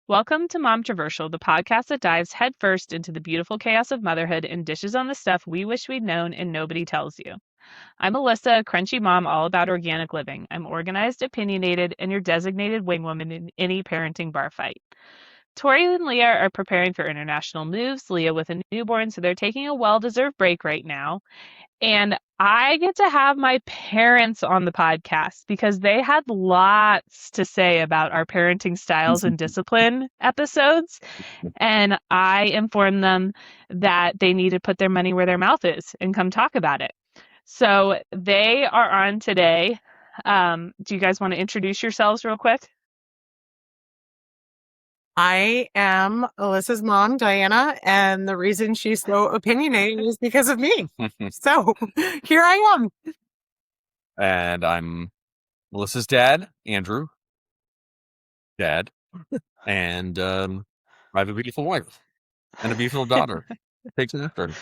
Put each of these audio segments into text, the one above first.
Welcome to Momtroversial, the podcast that dives headfirst into the beautiful chaos of motherhood and dishes on the stuff we wish we'd known and nobody tells you. I'm Alyssa, a crunchy mom all about organic living. I'm organized, opinionated, and your designated wingwoman in any parenting bar fight. Tori and Leah are preparing for international moves, Leah with a newborn, so they're taking a well-deserved break right now. And I get to have my parents on the podcast because they had lots to say about our parenting styles and discipline episodes. And I informed them that they need to put their money where their mouth is and come talk about it. So they are on today. Do you guys want to introduce yourselves real quick? I am Alyssa's mom, Diana, and the reason she's so opinionated is because of me. So here I am. And I'm Melissa's dad, Andrew. Dad. And I have a beautiful wife and a beautiful daughter. Takes an effort.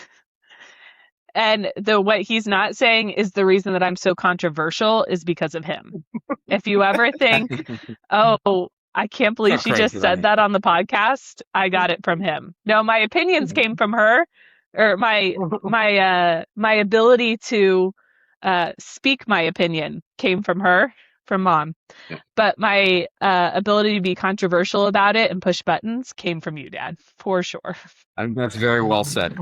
And what he's not saying is the reason that I'm so controversial is because of him. If you ever think, oh, I can't believe she just said that on the podcast, I got it from him. No, my opinions came from her, or my ability to speak my opinion came from her, from mom. Yeah. But my ability to be controversial about it and push buttons came from you, Dad, for sure. I think that's very well said.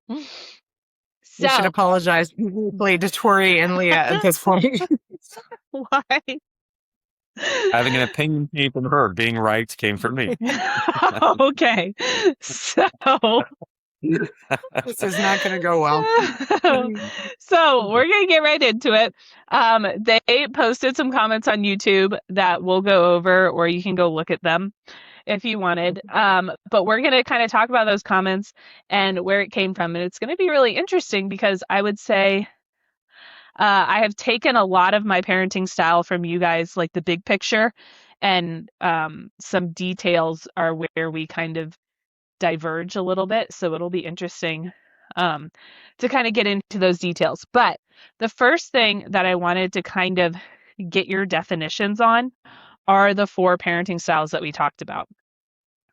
You should apologize to Tori and Leah at this point. Why? Having an opinion came from her. Being right came from me. Okay. So this is not going to go well. So we're going to get right into it. They posted some comments on YouTube that we'll go over, or you can go look at them if you wanted. But we're going to kind of talk about those comments and where it came from. And it's going to be really interesting because I would say I have taken a lot of my parenting style from you guys, like the big picture, and some details are where we kind of diverge a little bit. So it'll be interesting to kind of get into those details. But the first thing that I wanted to kind of get your definitions on are the 4 parenting styles that we talked about.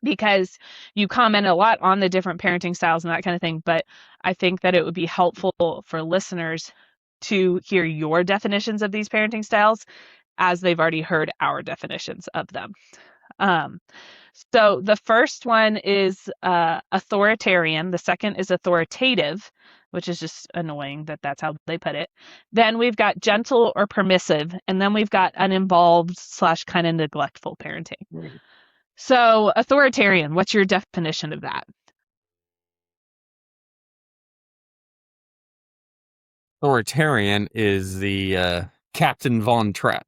Because you comment a lot on the different parenting styles and that kind of thing, but I think that it would be helpful for listeners to hear your definitions of these parenting styles as they've already heard our definitions of them. So the first one is authoritarian. The second is authoritative, which is just annoying that that's how they put it. Then we've got gentle or permissive, and then we've got uninvolved / kind of neglectful parenting. Right. So authoritarian, what's your definition of that? Authoritarian is the Captain Von Trapp.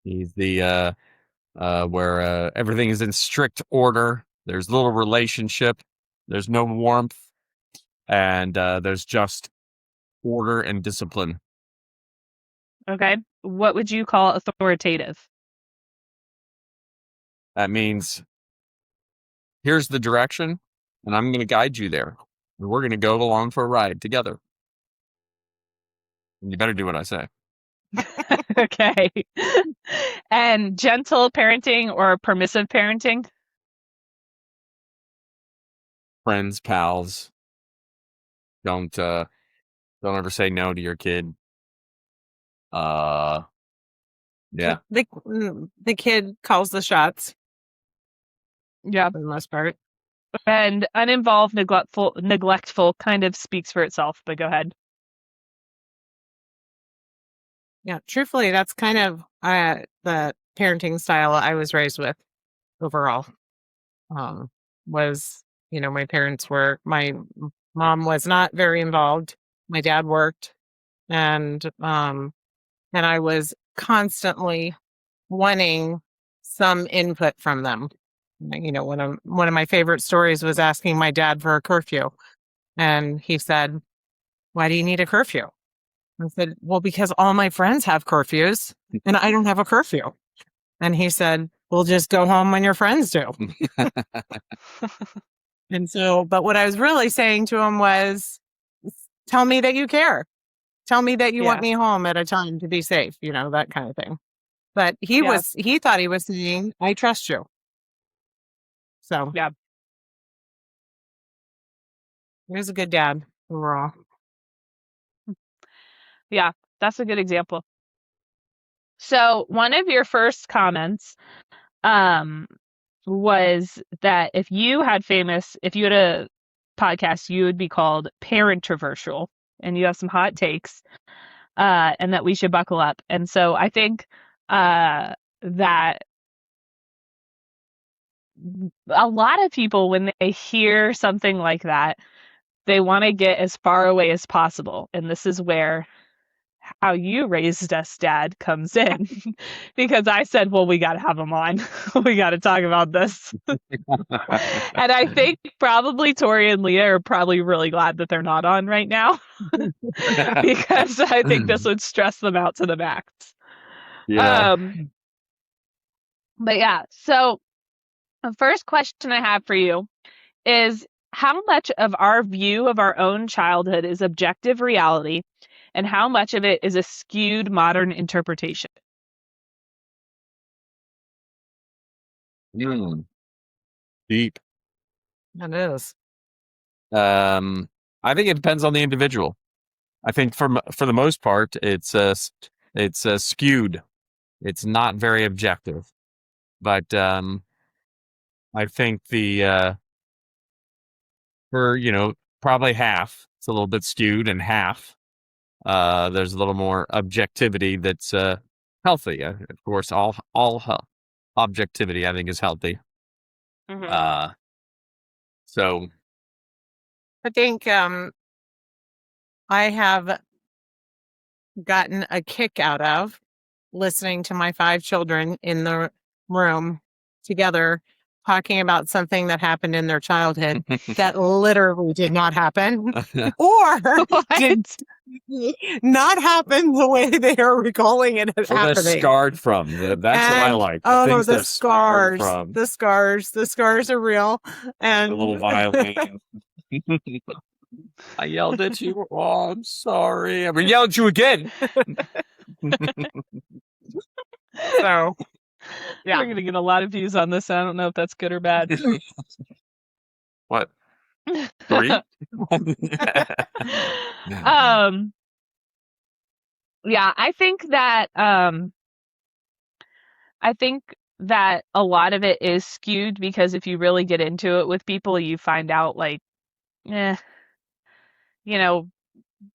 He's the where everything is in strict order. There's little relationship. There's no warmth, and there's just order and discipline. Okay. What would you call authoritative? That means here's the direction, and I'm going to guide you there. And we're going to go along for a ride together. And you better do what I say. Okay. And gentle parenting or permissive parenting? Friends, pals. Don't ever say no to your kid. Yeah. The kid calls the shots. Yeah. For the most part. And uninvolved, neglectful kind of speaks for itself, but go ahead. Yeah, truthfully, that's kind of the parenting style I was raised with overall. My parents were, my mom was not very involved. My dad worked, and I was constantly wanting some input from them. One of my favorite stories was asking my dad for a curfew, and he said, "Why do you need a curfew?" I said, "Well, because all my friends have curfews and I don't have a curfew." And he said, "Well, just go home when your friends do." And so, but what I was really saying to him was, tell me that you care. Tell me that you want me home at a time to be safe, that kind of thing. But he Yeah. thought he was saying, I trust you. So Yeah. he was a good dad overall. Yeah, that's a good example. So one of your first comments was that if you had a podcast, you would be called Parentroversial, and you have some hot takes, and that we should buckle up. And so I think that a lot of people, when they hear something like that, they want to get as far away as possible. And this is where how you raised us, Dad, comes in. Because I said, well, we got to have them on. We got to talk about this. And I think probably Tori and Leah are probably really glad that they're not on right now. Because I think this would stress them out to the max. Yeah. But yeah, so the first question I have for you is, how much of our view of our own childhood is objective reality, and how much of it is a skewed modern interpretation? Deep. It is. I think it depends on the individual. I think for the most part, it's skewed. It's not very objective. But I think for probably half, it's a little bit skewed, and half there's a little more objectivity that's healthy. Of course, all objectivity I think is healthy. Mm-hmm. So I think I have gotten a kick out of listening to my 5 children in the room together talking about something that happened in their childhood that literally did not happen or did not happen the way they are recalling it as they're happening. scarred from. That's what I like. Oh no, things the they're scarred scars. from. The scars are real. And A little violin. I yelled at you. Oh, I'm sorry. I'm gonna yell at you again. So yeah. We're gonna get a lot of views on this. I don't know if that's good or bad. What? 3? Yeah, I think that a lot of it is skewed, because if you really get into it with people, you find out like,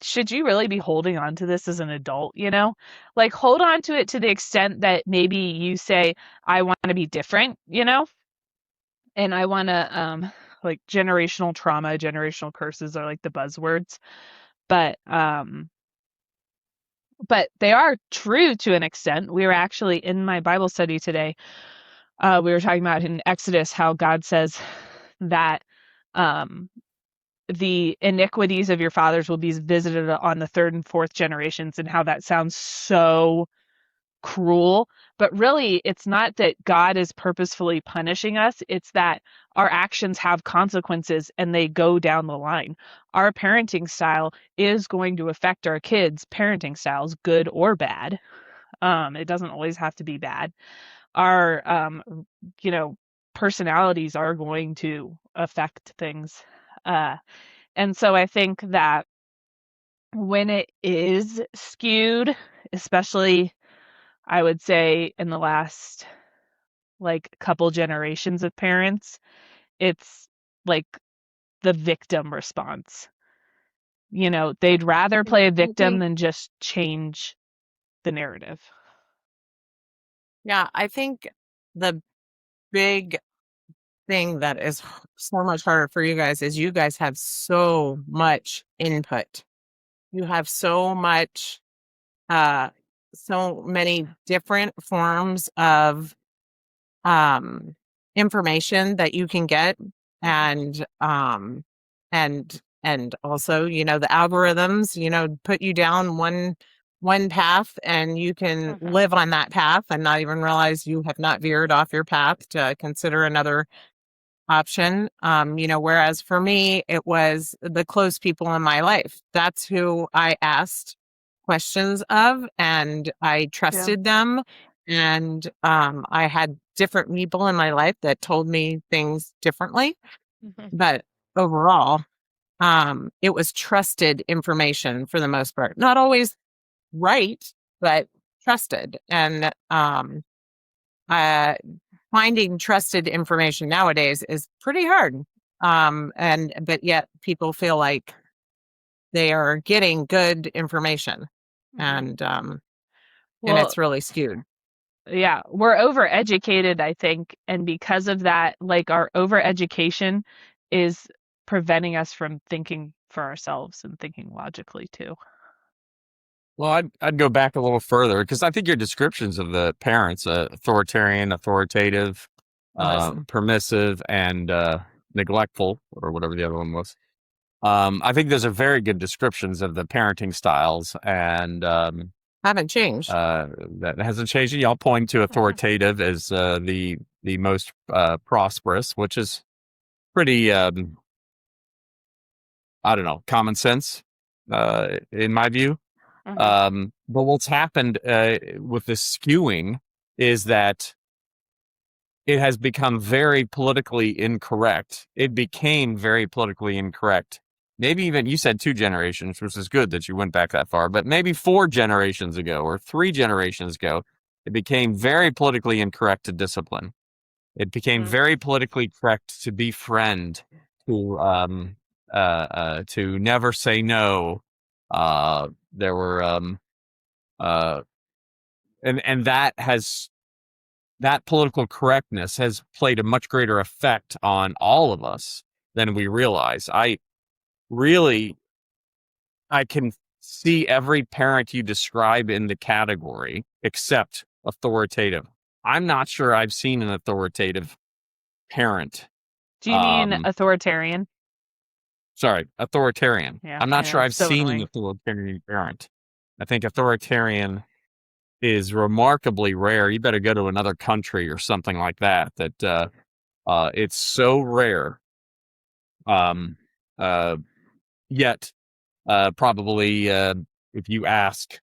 should you really be holding on to this as an adult? Like, hold on to it to the extent that maybe you say, I want to be different, and I want to like, generational trauma, generational curses are like the buzzwords, but they are true to an extent. We were actually in my Bible study today. We were talking about in Exodus how God says that the iniquities of your fathers will be visited on the 3rd and 4th generations, and how that sounds so cruel. But really, it's not that God is purposefully punishing us. It's that our actions have consequences and they go down the line. Our parenting style is going to affect our kids' parenting styles, good or bad. It doesn't always have to be bad. Our, personalities are going to affect things. And so I think that when it is skewed, especially, I would say, in the last like couple generations of parents, it's like the victim response. They'd rather play a victim than just change the narrative. Yeah, I think the big thing that is so much harder for you guys is you guys have so much input. You have so much, so many different forms of information that you can get, and also, the algorithms, put you down one path, and you can live on that path and not even realize you have not veered off your path to consider another option. Whereas for me, it was the close people in my life. That's who I asked questions of, and I trusted them. And I had different people in my life that told me things differently. But overall, it was trusted information for the most part. Not always right, but trusted. And finding trusted information nowadays is pretty hard. But yet people feel like they are getting good information, and Well, it's really skewed. yeah, we're overeducated, I think, and because of that, like our overeducation is preventing us from thinking for ourselves and thinking logically too. Well, I'd go back a little further because I think your descriptions of the parents, authoritarian, authoritative, permissive, and neglectful, or whatever the other one was. I think those are very good descriptions of the parenting styles, and Haven't changed. that hasn't changed. Y'all point to authoritative as the most prosperous, which is pretty, I don't know, common sense in my view. But what's happened with this skewing is that it has become very politically incorrect. It became very politically incorrect. Maybe even, you said 2 generations, which is good that you went back that far, but maybe 4 generations ago or 3 generations ago, it became very politically incorrect to discipline. It became very politically correct to befriend, to never say no. There were and that political correctness has played a much greater effect on all of us than we realize. I can see every parent you describe in the category except authoritative. I'm not sure I've seen an authoritative parent. Do you mean authoritarian? Sorry, authoritarian. Yeah, I'm not sure I've so seen annoying. an authoritarian parent. I think authoritarian is remarkably rare. You better go to another country or something like that. It's so rare. Yet, probably, if you ask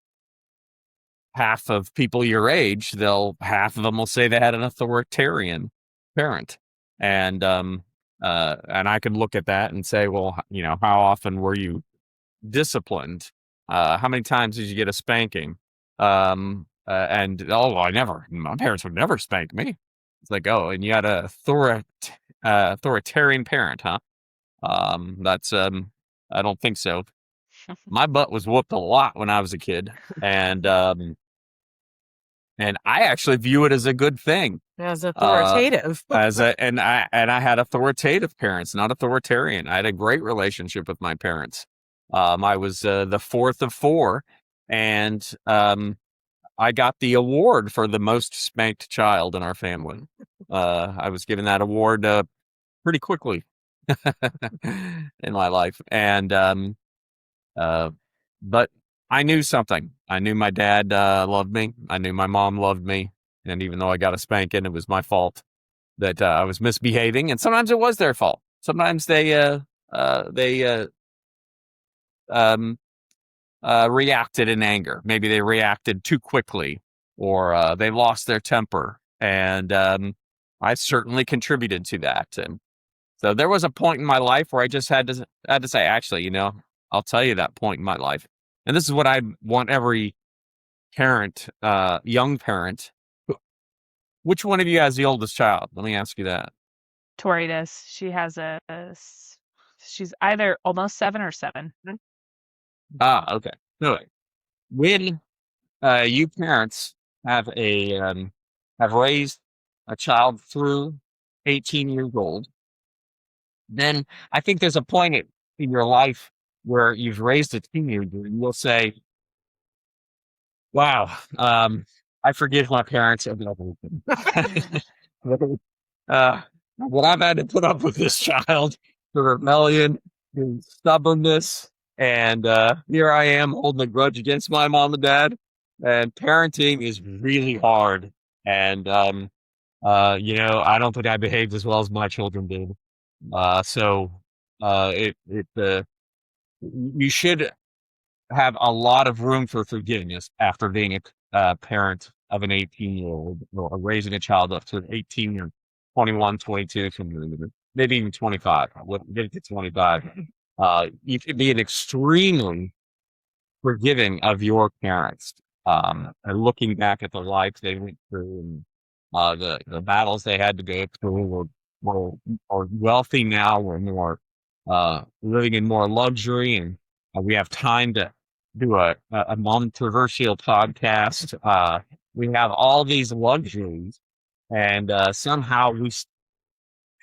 half of people your age, half of them will say they had an authoritarian parent, and I could look at that and say, well, how often were you disciplined? How many times did you get a spanking? My parents would never spank me. It's like, oh, and you had a authoritarian parent, huh? I don't think so. My butt was whooped a lot when I was a kid, and I actually view it as a good thing. As authoritative. And I had authoritative parents, not authoritarian. I had a great relationship with my parents. I was the 4th of 4, and I got the award for the most spanked child in our family. I was given that award pretty quickly in my life, and but I knew something. I knew my dad loved me. I knew my mom loved me, and even though I got a spanking, it was my fault that I was misbehaving, and sometimes it was their fault. Sometimes they reacted in anger. Maybe they reacted too quickly, or they lost their temper, and I certainly contributed to that. And so there was a point in my life where I just had to say, actually, I'll tell you that point in my life, and this is what I want every parent, young parent. Which one of you has the oldest child? Let me ask you that. Tori does. She has she's either almost 7 or 7. Ah, okay. So when you parents have raised a child through 18 years old, then I think there's a point in your life where you've raised a teenager and you'll say, wow, I forgive my parents. What I've had to put up with this child, the rebellion, the stubbornness, and here I am holding a grudge against my mom and dad. And parenting is really hard. And I don't think I behaved as well as my children did. You should have a lot of room for forgiveness after being a parent of an 18-year-old, or raising a child up to 18 or 21, 22, maybe even 25. Get it to 25. You can be an extremely forgiving of your parents, and looking back at the life they went through, and the battles they had to go through. We're wealthy now. We're more living in more luxury, and we have time to do a Momtroversial podcast. We have all these luxuries, and somehow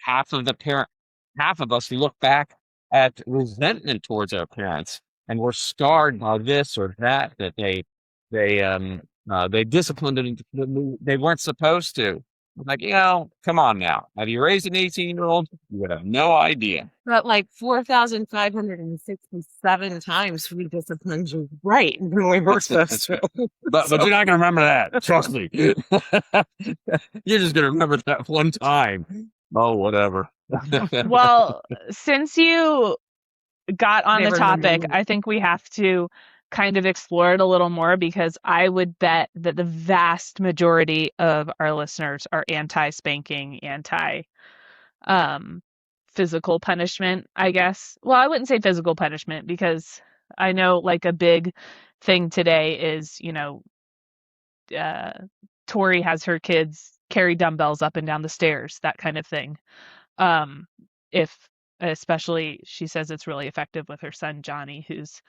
half of us look back at resentment towards our parents, and we're scarred by this or that they disciplined it. They weren't supposed to. Like, come on now. Have you raised an 18-year-old? You would have no idea. But like 4,567 times we disciplined you right when we were supposed to. But you're not gonna remember that. Trust me. You're just gonna remember that one time. Oh, whatever. Well, since you got on the Never topic, remember. I think we have to kind of explore it a little more, because I would bet that the vast majority of our listeners are anti-spanking, anti physical punishment, I guess. Well, I wouldn't say physical punishment, because I know like a big thing today is, Tori has her kids carry dumbbells up and down the stairs, that kind of thing. If especially, she says it's really effective with her son Johnny, who's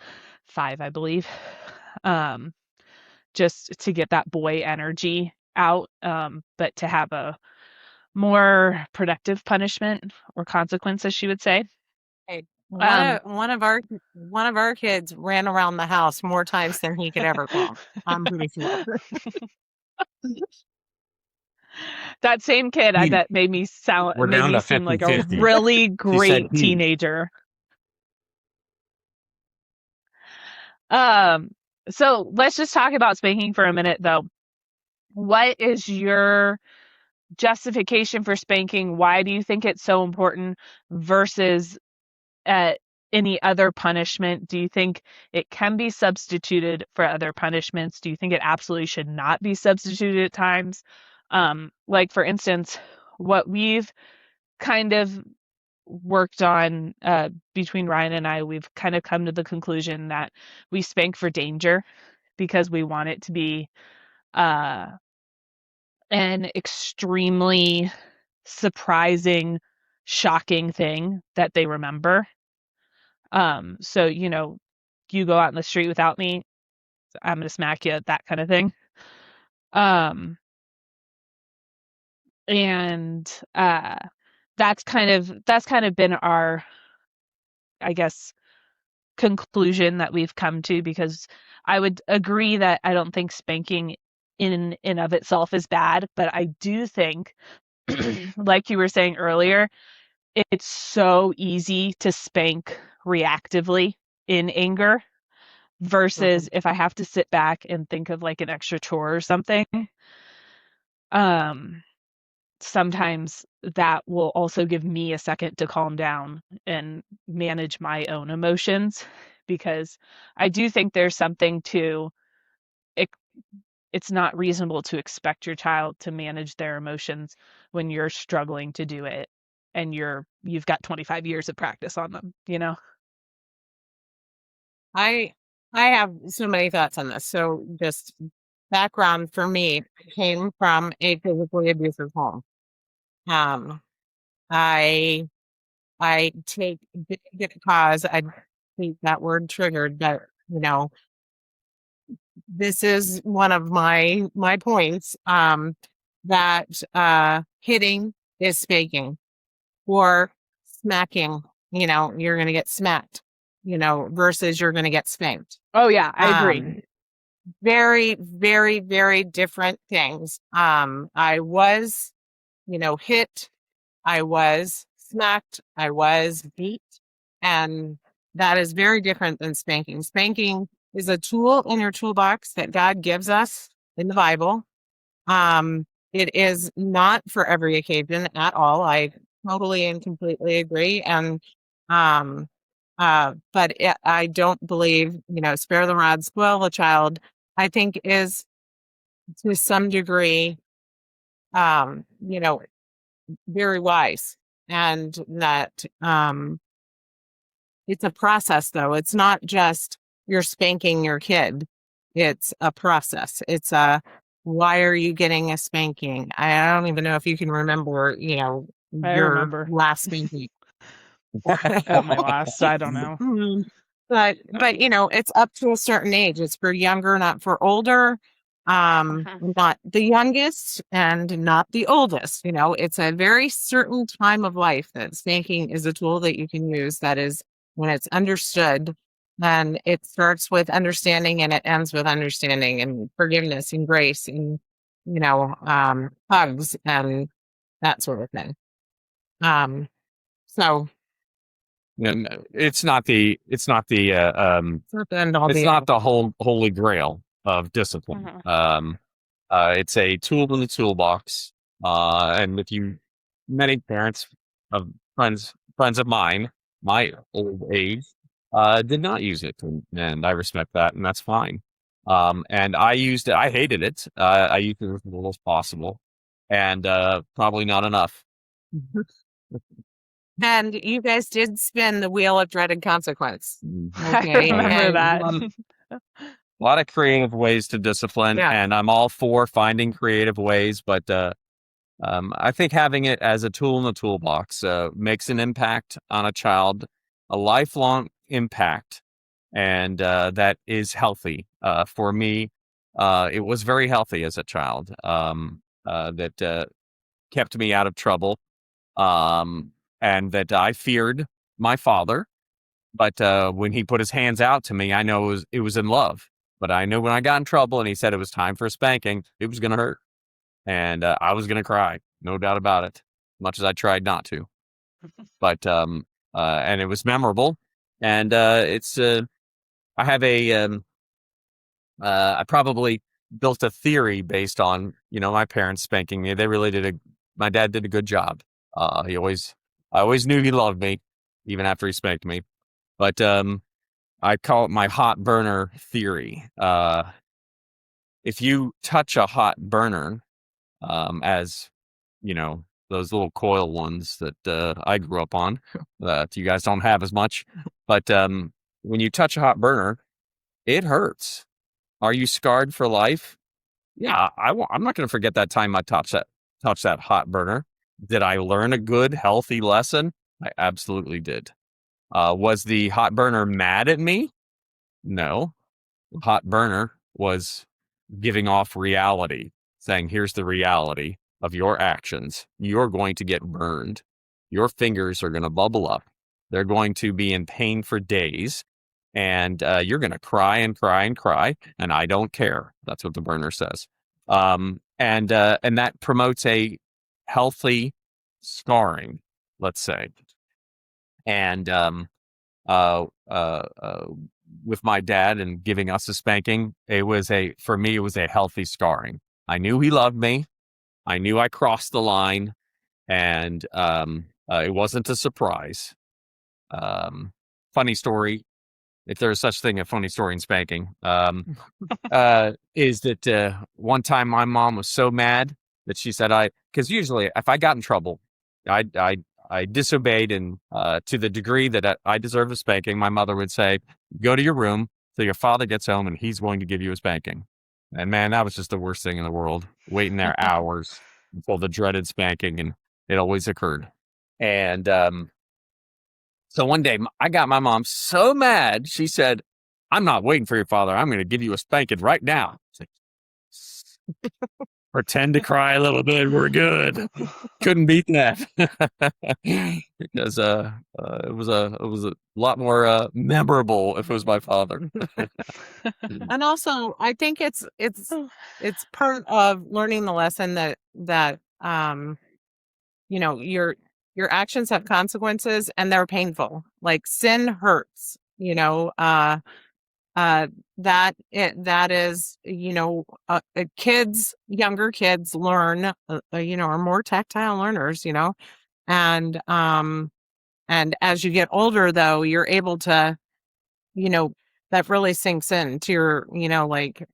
5, I believe, just to get that boy energy out, but to have a more productive punishment or consequence, as she would say. Hey, one of our kids ran around the house more times than he could ever walk. I'm pretty sure. That same kid, I bet, made me We're down to seem like a 50-50. really great he. teenager. So let's just talk about spanking for a minute, though. What is your justification for spanking? Why do you think it's so important versus any other punishment? Do you think it can be substituted for other punishments? Do you think it absolutely should not be substituted at times? Like, for instance, what we've kind of worked on between Ryan and I, we've kind of come to the conclusion that we spank for danger, because we want it to be an extremely surprising, shocking thing that they remember. So, you go out in the street without me, I'm gonna smack you, that kind of thing. And that's kind of been our, I guess, conclusion that we've come to, because I would agree that I don't think spanking in of itself is bad, but I do think, like you were saying earlier, it's so easy to spank reactively in anger versus if I have to sit back and think of like an extra chore or something. Sometimes that will also give me a second to calm down and manage my own emotions, because I do think there's something to it. It's not reasonable to expect your child to manage their emotions when you're struggling to do it, and you've got 25 years of practice on them, I have so many thoughts on this. So just background for me, came from a physically abusive home. I take because I hate that word triggered, but this is one of my points, that hitting is spanking, or smacking, you're going to get smacked, versus you're going to get spanked. Oh yeah, I agree. Very, very, very different things. I was, hit, I was smacked, I was beat, and that is very different than spanking. Spanking is a tool in your toolbox that God gives us in the Bible. It is not for every occasion at all. I totally and completely agree. And I don't believe, spare the rod, spoil the child, I think is to some degree, you know, very wise, and that it's a process, though. It's not just you're spanking your kid. It's a process. It's a, why are you getting a spanking? I don't even know if you can remember, I your remember. last spanking. Oh, my last, I don't know. But it's up to a certain age. It's for younger, not for older. Not the youngest and not the oldest. It's a very certain time of life that spanking is a tool that you can use, that is, when it's understood. And it starts with understanding and it ends with understanding and forgiveness and grace and hugs and that sort of thing. So It's not the it's not the end all it's be not all. the whole holy grail of discipline. It's a tool in the toolbox. And with you, many parents of friends of mine, my old age, did not use it, and I respect that, and that's fine. And I used it. I hated it. I used it as little as possible, and probably not enough. And you guys did spin the wheel of dreaded consequence. I Okay. remember And that. A lot of creative ways to discipline, Yeah. and I'm all for finding creative ways, but I think having it as a tool in the toolbox makes an impact on a child, a lifelong impact, and that is healthy. For me, it was very healthy as a child. That kept me out of trouble, and that I feared my father. But when he put his hands out to me, I know it was in love. But I knew when I got in trouble and he said it was time for a spanking, it was going to hurt. And I was going to cry, no doubt about it, much as I tried not to. But, and it was memorable. And I have I probably built a theory based on, my parents spanking me. They really my dad did a good job. I always knew he loved me, even after he spanked me. But I call it my hot burner theory. If you touch a hot burner, as those little coil ones that I grew up on, that you guys don't have as much, but when you touch a hot burner, it hurts. Are you scarred for life? Yeah, I'm not going to forget that time I touched that hot burner. Did I learn a good, healthy lesson? I absolutely did. Was the hot burner mad at me? No. The hot burner was giving off reality, saying, here's the reality of your actions. You're going to get burned. Your fingers are going to bubble up. They're going to be in pain for days. And you're going to cry and cry and cry. And I don't care. That's what the burner says. And that promotes a healthy scarring, let's say. And with my dad and giving us a spanking, for me, it was a healthy scarring. I knew he loved me. I knew I crossed the line, and it wasn't a surprise. Funny story, if there's such thing, a funny story in spanking, is that one time my mom was so mad that she said, because usually if I got in trouble, I disobeyed, and to the degree that I deserve a spanking, my mother would say, go to your room till your father gets home and he's going to give you a spanking. And man, that was just the worst thing in the world, waiting there hours until the dreaded spanking, and it always occurred. And so one day I got my mom so mad, she said, I'm not waiting for your father. I'm going to give you a spanking right now. Pretend to cry a little bit. We're good. Couldn't beat that. Because it was a lot more memorable if it was my father. And also, I think it's part of learning the lesson that your actions have consequences and they're painful. Like, sin hurts. That is, younger kids learn, are more tactile learners, and as you get older, though, you're able to, that really sinks into your, like,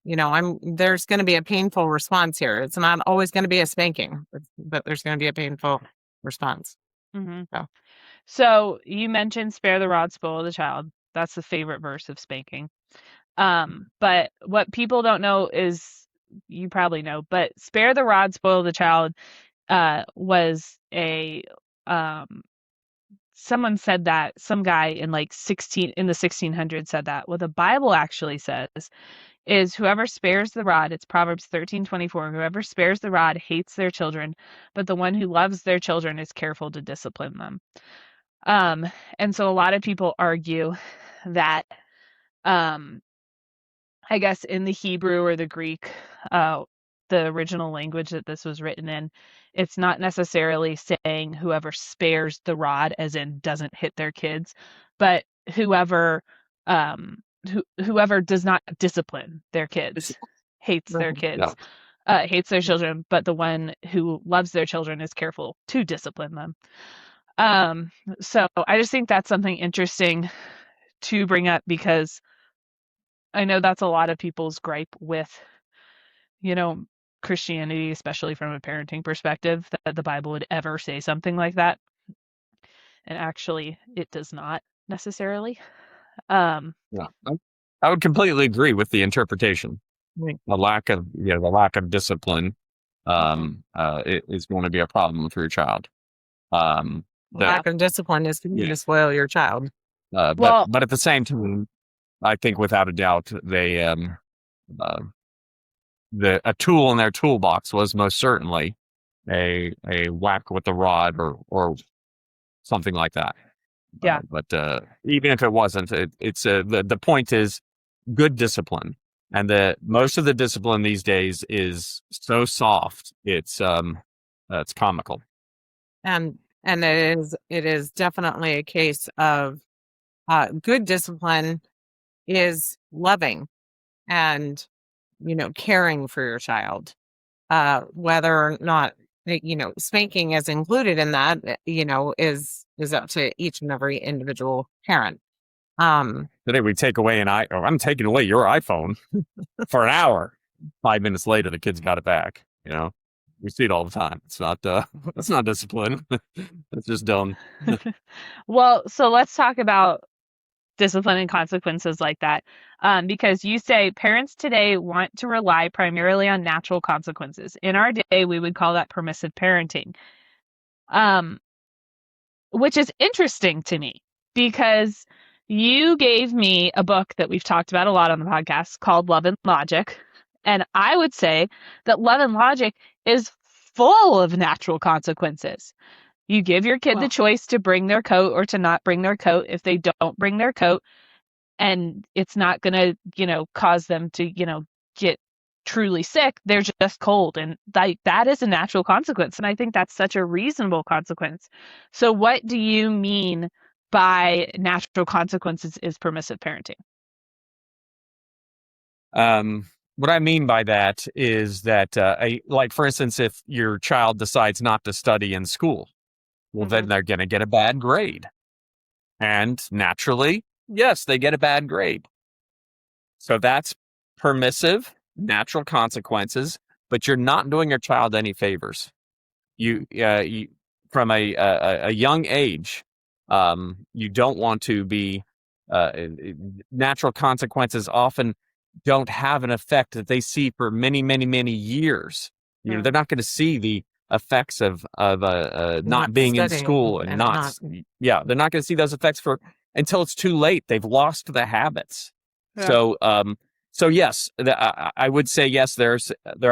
there's going to be a painful response here. It's not always going to be a spanking, but there's going to be a painful response. Mm-hmm. So. So you mentioned spare the rod, spoil the child. That's the favorite verse of spanking. But what people don't know is, you probably know, but spare the rod, spoil the child was a someone said that, some guy in the 1600s said that. What the Bible actually says is, whoever spares the rod, it's Proverbs 13:24, whoever spares the rod hates their children, but the one who loves their children is careful to discipline them. And so a lot of people argue that, I guess in the Hebrew or the Greek, the original language that this was written in, it's not necessarily saying whoever spares the rod, as in doesn't hit their kids, but whoever whoever does not discipline their kids hates their kids, hates their children, but the one who loves their children is careful to discipline them. So I just think that's something interesting to bring up, because I know that's a lot of people's gripe with, Christianity, especially from a parenting perspective, that the Bible would ever say something like that. And actually, it does not necessarily. Yeah, I would completely agree with the interpretation. Right. The lack of discipline is going to be a problem for your child. Lack of discipline is going to spoil your child. But at the same time, I think without a doubt, they a tool in their toolbox was most certainly a whack with the rod or something like that. Yeah. But even if it wasn't, it's the point is good discipline, and most of the discipline these days is so soft, it's comical. And it is definitely a case of good discipline is loving and caring for your child, whether or not spanking is included in that, is up to each and every individual parent. Today we take away I'm taking away your iPhone for an hour. 5 minutes later, the kid's got it back. We see it all the time. It's not that's not discipline. It's just dumb. Well, so let's talk about discipline and consequences like that, because you say parents today want to rely primarily on natural consequences. In our day, we would call that permissive parenting, which is interesting to me, because you gave me a book that we've talked about a lot on the podcast called Love and Logic, and I would say that Love and Logic is full of natural consequences. You give your kid the choice to bring their coat or to not bring their coat. If they don't bring their coat, and it's not going to, cause them to, get truly sick, they're just cold. And that is a natural consequence. And I think that's such a reasonable consequence. So what do you mean by natural consequences is permissive parenting? What I mean by that is that, like, for instance, if your child decides not to study in school, well, then they're going to get a bad grade. And naturally, yes, they get a bad grade. So that's permissive, natural consequences, but you're not doing your child any favors. You from a young age, you don't want to be, natural consequences often don't have an effect that they see for many, many, many years. They're not going to see the effects of not being in school and not. They're not going to see those effects until it's too late. They've lost the habits. Yeah. So yes, I would say yes. There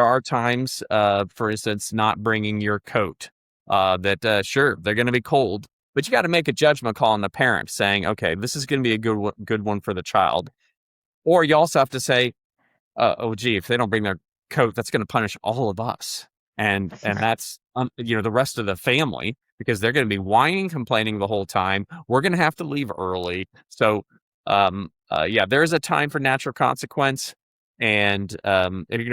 are times, for instance, not bringing your coat. That sure, they're going to be cold, but you got to make a judgment call on the parent, saying, okay, this is going to be a good one for the child. Or you also have to say, oh gee, if they don't bring their coat, that's going to punish all of us. And that's the rest of the family, because they're going to be whining, complaining the whole time. We're going to have to leave early. So there is a time for natural consequence, and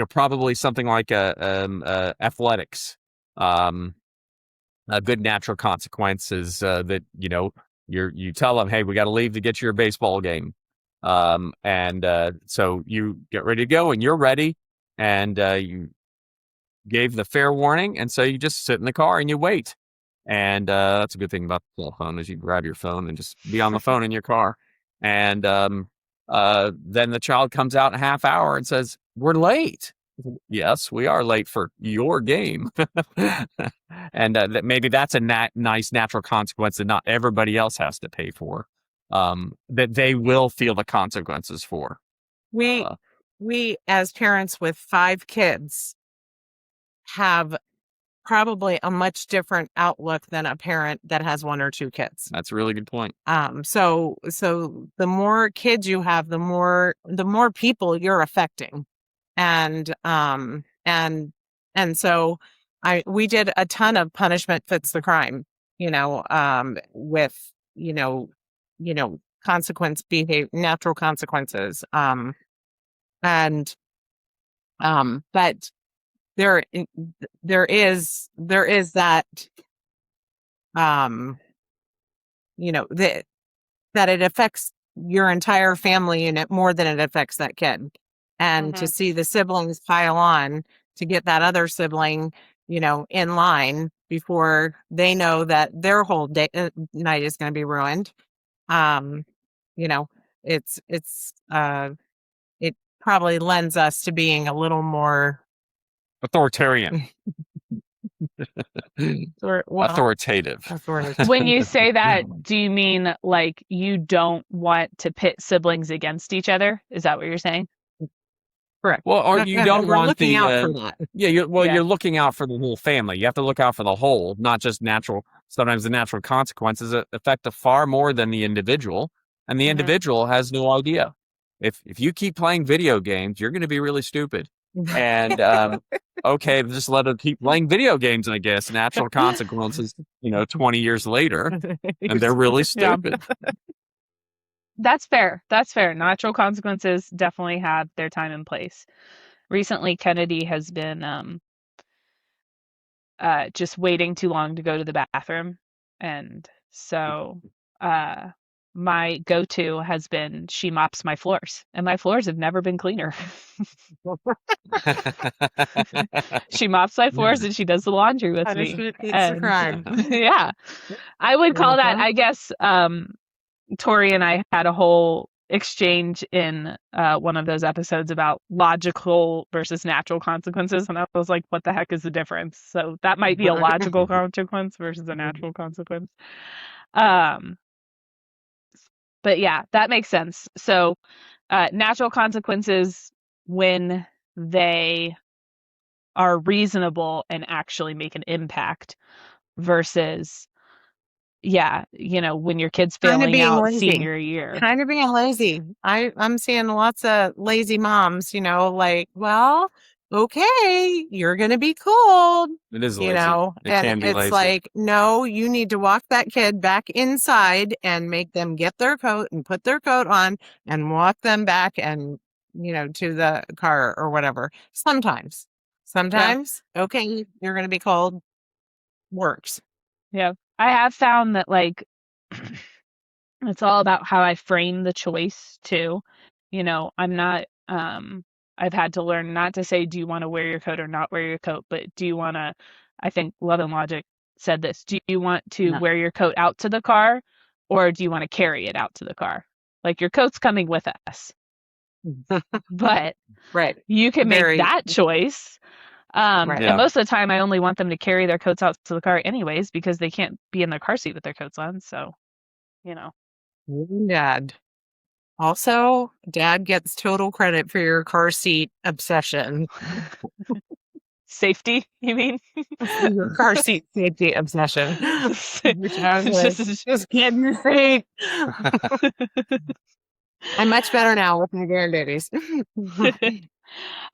probably something like athletics. A good natural consequence is that you tell them, hey, we got to leave to get to your baseball game. So you get ready to go, and you're ready, and you gave the fair warning, and so you just sit in the car and you wait. And that's a good thing about the cell phone is you grab your phone and just be on the phone in your car. And then the child comes out in a half hour and says, "We're late." Yes, we are late for your game. And maybe that's a nice natural consequence that not everybody else has to pay for. That they will feel the consequences for. We as parents with 5 kids have probably a much different outlook than a parent that has 1 or 2 kids. That's a really good point. So the more kids you have, the more people you're affecting. And so we did a ton of punishment fits the crime, with, consequence behavior, natural consequences. But there is that, that it affects your entire family unit more than it affects that kid. And to see the siblings pile on to get that other sibling, in line before they know that their whole day, night is going to be ruined. It probably lends us to being a little more authoritarian. Authoritative. When you say that, do you mean like you don't want to pit siblings against each other? Is that what you're saying? Correct. Well, or you don't want looking out for that. You're looking out for the whole family. You have to look out for the whole, not just natural. Sometimes the natural consequences affect far more than the individual, and the individual has no idea. If you keep playing video games, you're going to be really stupid. And okay, just let them keep playing video games. I guess natural consequences. 20 years later, and they're really stupid. Yeah. That's fair. Natural consequences definitely have their time and place. Recently, Kennedy has been just waiting too long to go to the bathroom. And so my go-to has been she mops my floors. And my floors have never been cleaner. She mops my floors and she does the laundry with me. It's a crime. Yeah. I would call that, I guess, Tori and I had a whole exchange in one of those episodes about logical versus natural consequences, and I was like, what the heck is the difference? So that might be a logical consequence versus a natural consequence. But yeah, that makes sense. So natural consequences, when they are reasonable and actually make an impact, versus when your kid's failing out lazy. senior year. Kind of being lazy. I'm seeing lots of lazy moms, like, well, okay, you're going to be cold. It is lazy. And it's lazy. Like, no, you need to walk that kid back inside and make them get their coat and put their coat on and walk them back and, to the car or whatever. Sometimes, okay, you're going to be cold. Works. Yeah. I have found that, like, it's all about how I frame the choice too. I'm not, I've had to learn not to say, do you want to wear your coat or not wear your coat? But do you want to, I think Love and Logic said this, do you want to wear your coat out to the car, or do you want to carry it out to the car? Like, your coat's coming with us. But right. You can make that choice. And most of the time I only want them to carry their coats out to the car anyways, because they can't be in their car seat with their coats on. So, Dad. Also, Dad gets total credit for your car seat obsession. Safety, you mean? Your car seat safety obsession. Just getting your seat. I'm much better now with my grandbabies.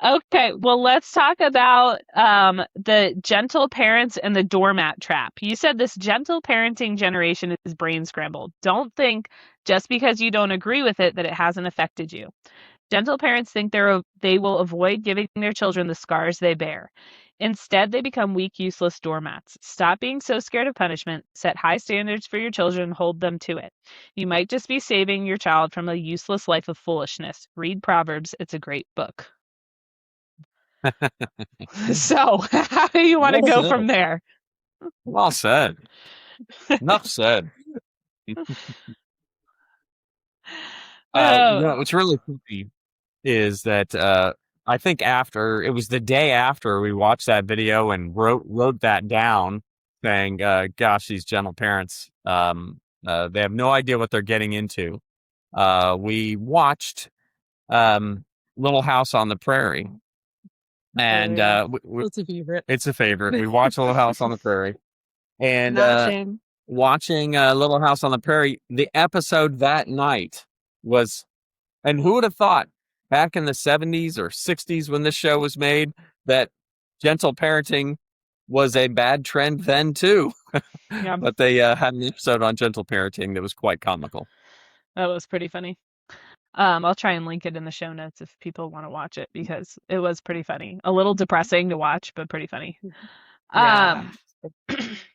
Okay, well, let's talk about the gentle parents and the doormat trap. You said this gentle parenting generation is brain scrambled. Don't think just because you don't agree with it that it hasn't affected you. Gentle parents think they will avoid giving their children the scars they bear. Instead, they become weak, useless doormats. Stop being so scared of punishment. Set high standards for your children and hold them to it. You might just be saving your child from a useless life of foolishness. Read Proverbs. It's a great book. So, how do you want to go from there? Well said. Enough said. What's really funny is that I think after it was the day after we watched that video and wrote that down, saying, "Gosh, these gentle parents, they have no idea what they're getting into." We watched Little House on the Prairie, and It's a favorite. it's a favorite. We watched Little House on the Prairie, and Not shame. watching Little House on the Prairie, the episode that night was, and who would have thought back in the 70s or 60s when this show was made that gentle parenting was a bad trend then too. Yeah. But they had an episode on gentle parenting that was quite comical. That was pretty funny. I'll try and link it in the show notes if people want to watch it because it was pretty funny. A little depressing to watch, but pretty funny. Yeah.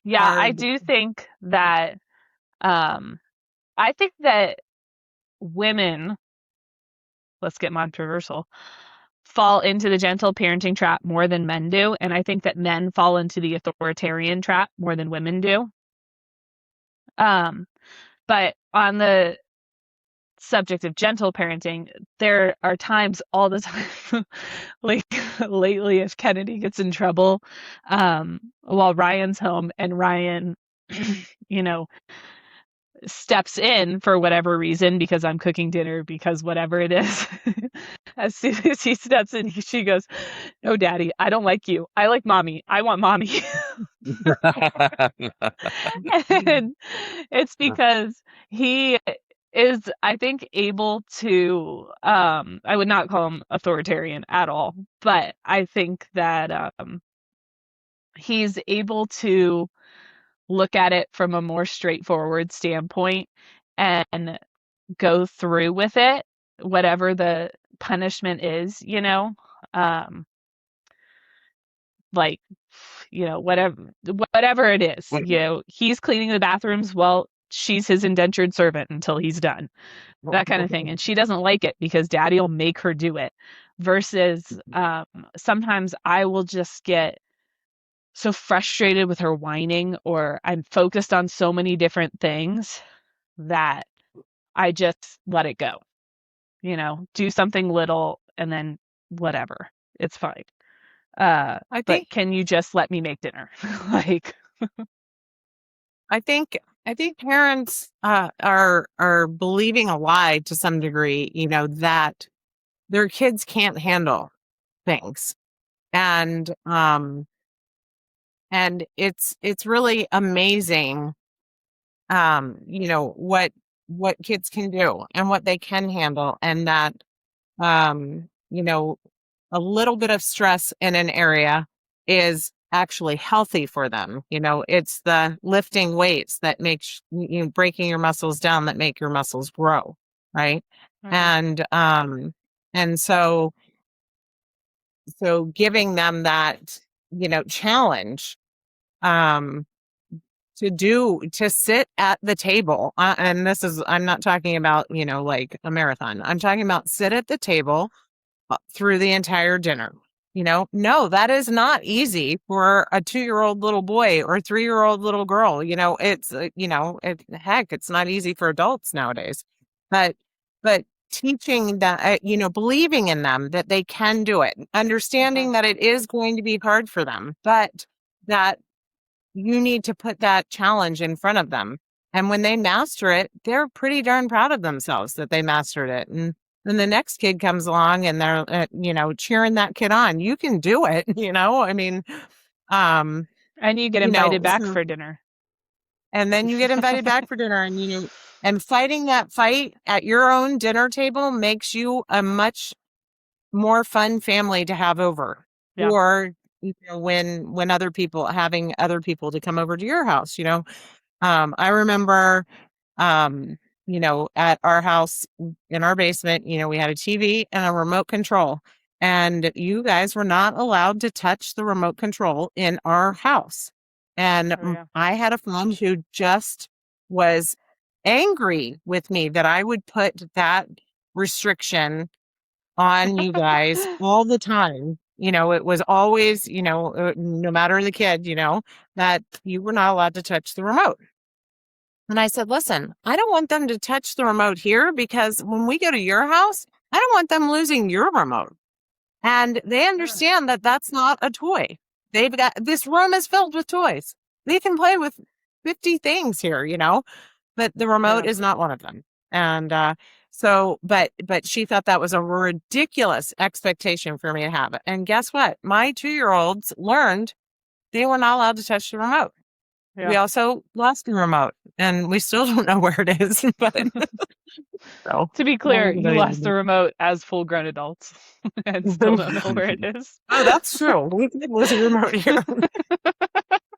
Yeah, I Hard. do think that I think that women, let's get controversial, fall into the gentle parenting trap more than men do, and I think that men fall into the authoritarian trap more than women do. But on the subject of gentle parenting, there are times all the time, like lately, if Kennedy gets in trouble while Ryan's home and Ryan, steps in for whatever reason because I'm cooking dinner, because whatever it is, as soon as he steps in, she goes, "No, Daddy, I don't like you. I like Mommy. I want Mommy." And it's because he is, I think, able to, I would not call him authoritarian at all, but I think that he's able to look at it from a more straightforward standpoint and go through with it, whatever the punishment is, like, whatever it is, he's cleaning the bathrooms. Well, she's his indentured servant until he's done, that kind of thing. And she doesn't like it because Daddy will make her do it. Versus sometimes I will just get so frustrated with her whining, or I'm focused on so many different things that I just let it go. Do something little and then whatever. It's fine. But can you just let me make dinner? Like, I think parents are believing a lie to some degree, that their kids can't handle things. And it's really amazing what kids can do and what they can handle, and that a little bit of stress in an area is actually healthy for them. It's the lifting weights that makes breaking your muscles down that make your muscles grow, right? Mm-hmm. And so giving them that challenge to sit at the table, and I'm not talking about like a marathon. I'm talking about sit at the table through the entire dinner. No, that is not easy for a 2-year-old little boy or 3-year-old little girl. It's heck, it's not easy for adults nowadays. But teaching that, believing in them that they can do it, understanding that it is going to be hard for them, but that you need to put that challenge in front of them. And when they master it, they're pretty darn proud of themselves that they mastered it. And then the next kid comes along and they're, cheering that kid on. You can do it, I mean, and you get invited back for dinner. And then you get invited back for dinner, and fighting that fight at your own dinner table makes you a much more fun family to have over. Yeah. Or when having other people to come over to your house, I remember, at our house in our basement, we had a TV and a remote control, and you guys were not allowed to touch the remote control in our house. And I had a friend who just was angry with me that I would put that restriction on you guys all the time. It was always, no matter the kid, that you were not allowed to touch the remote. And I said, listen, I don't want them to touch the remote here because when we go to your house, I don't want them losing your remote. And they understand that that's not a toy. This room is filled with toys. They can play with 50 things here, but the remote is not one of them. And but she thought that was a ridiculous expectation for me to have it. And guess what? My 2-year-olds learned they were not allowed to touch the remote. Yeah. We also lost the remote, and we still don't know where it is. But to be clear, you lost the remote as full-grown adults and still don't know where it is. Oh, that's true. We did lose a remote here.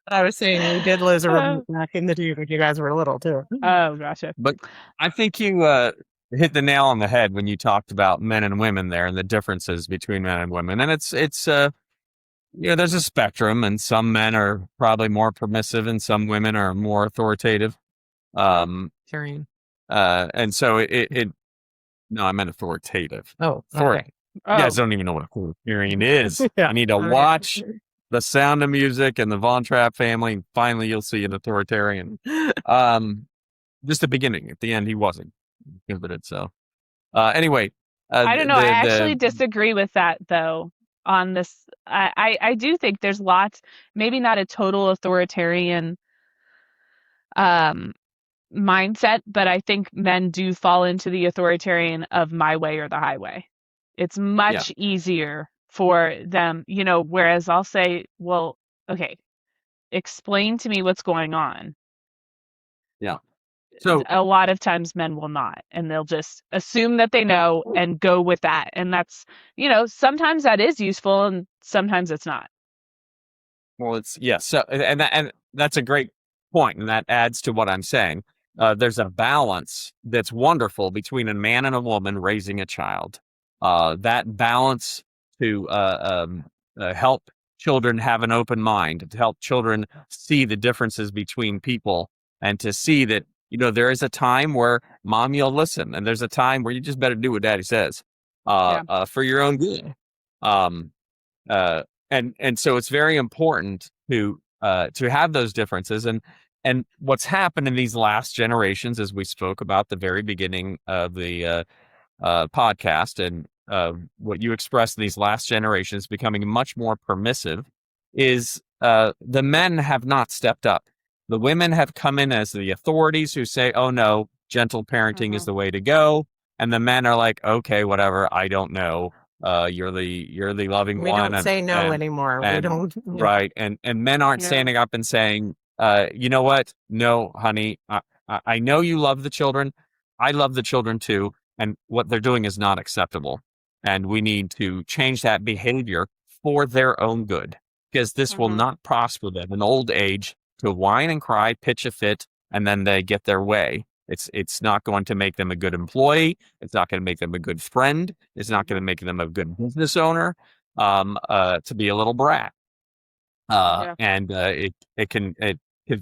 I was saying we did lose a remote back in the day when you guys were little too. Oh, gotcha. But I think you hit the nail on the head when you talked about men and women there and the differences between men and women. And it's there's a spectrum, and some men are probably more permissive and some women are more authoritative. Tyrion. And so no, I meant authoritative. Oh, okay. You guys don't even know what authoritarian is. Yeah. You need to watch The Sound of Music and the Von Trapp family, and finally you'll see an authoritarian. Just the beginning. At the end, he wasn't. So anyway. I don't know. I actually disagree with that, though, on this. I do think there's lots, maybe not a total authoritarian mindset, but I think men do fall into the authoritarian of my way or the highway. It's much easier for them, whereas I'll say, well, okay, explain to me what's going on. Yeah. So a lot of times men will not, and they'll just assume that they know and go with that. And that's, sometimes that is useful and sometimes it's not. Well, So, and that's a great point, and that adds to what I'm saying. There's a balance that's wonderful between a man and a woman raising a child. That balance to help children have an open mind, to help children see the differences between people, and to see that, there is a time where mom, you'll listen, and there's a time where you just better do what daddy says for your own good. And so it's very important to have those differences. And what's happened in these last generations, as we spoke about the very beginning of the podcast, and what you expressed in these last generations becoming much more permissive, is the men have not stepped up. The women have come in as the authorities who say, oh no, gentle parenting is the way to go. And the men are like, okay, whatever, I don't know. You're the loving one. We don't say no anymore. We don't. Right. And men aren't standing up and saying, you know what? No, honey, I know you love the children. I love the children too. And what they're doing is not acceptable. And we need to change that behavior for their own good, because this will not prosper them in old age to whine and cry, pitch a fit, and then they get their way. It's not going to make them a good employee. It's not going to make them a good friend. It's not going to make them a good business owner. To be a little brat, and it can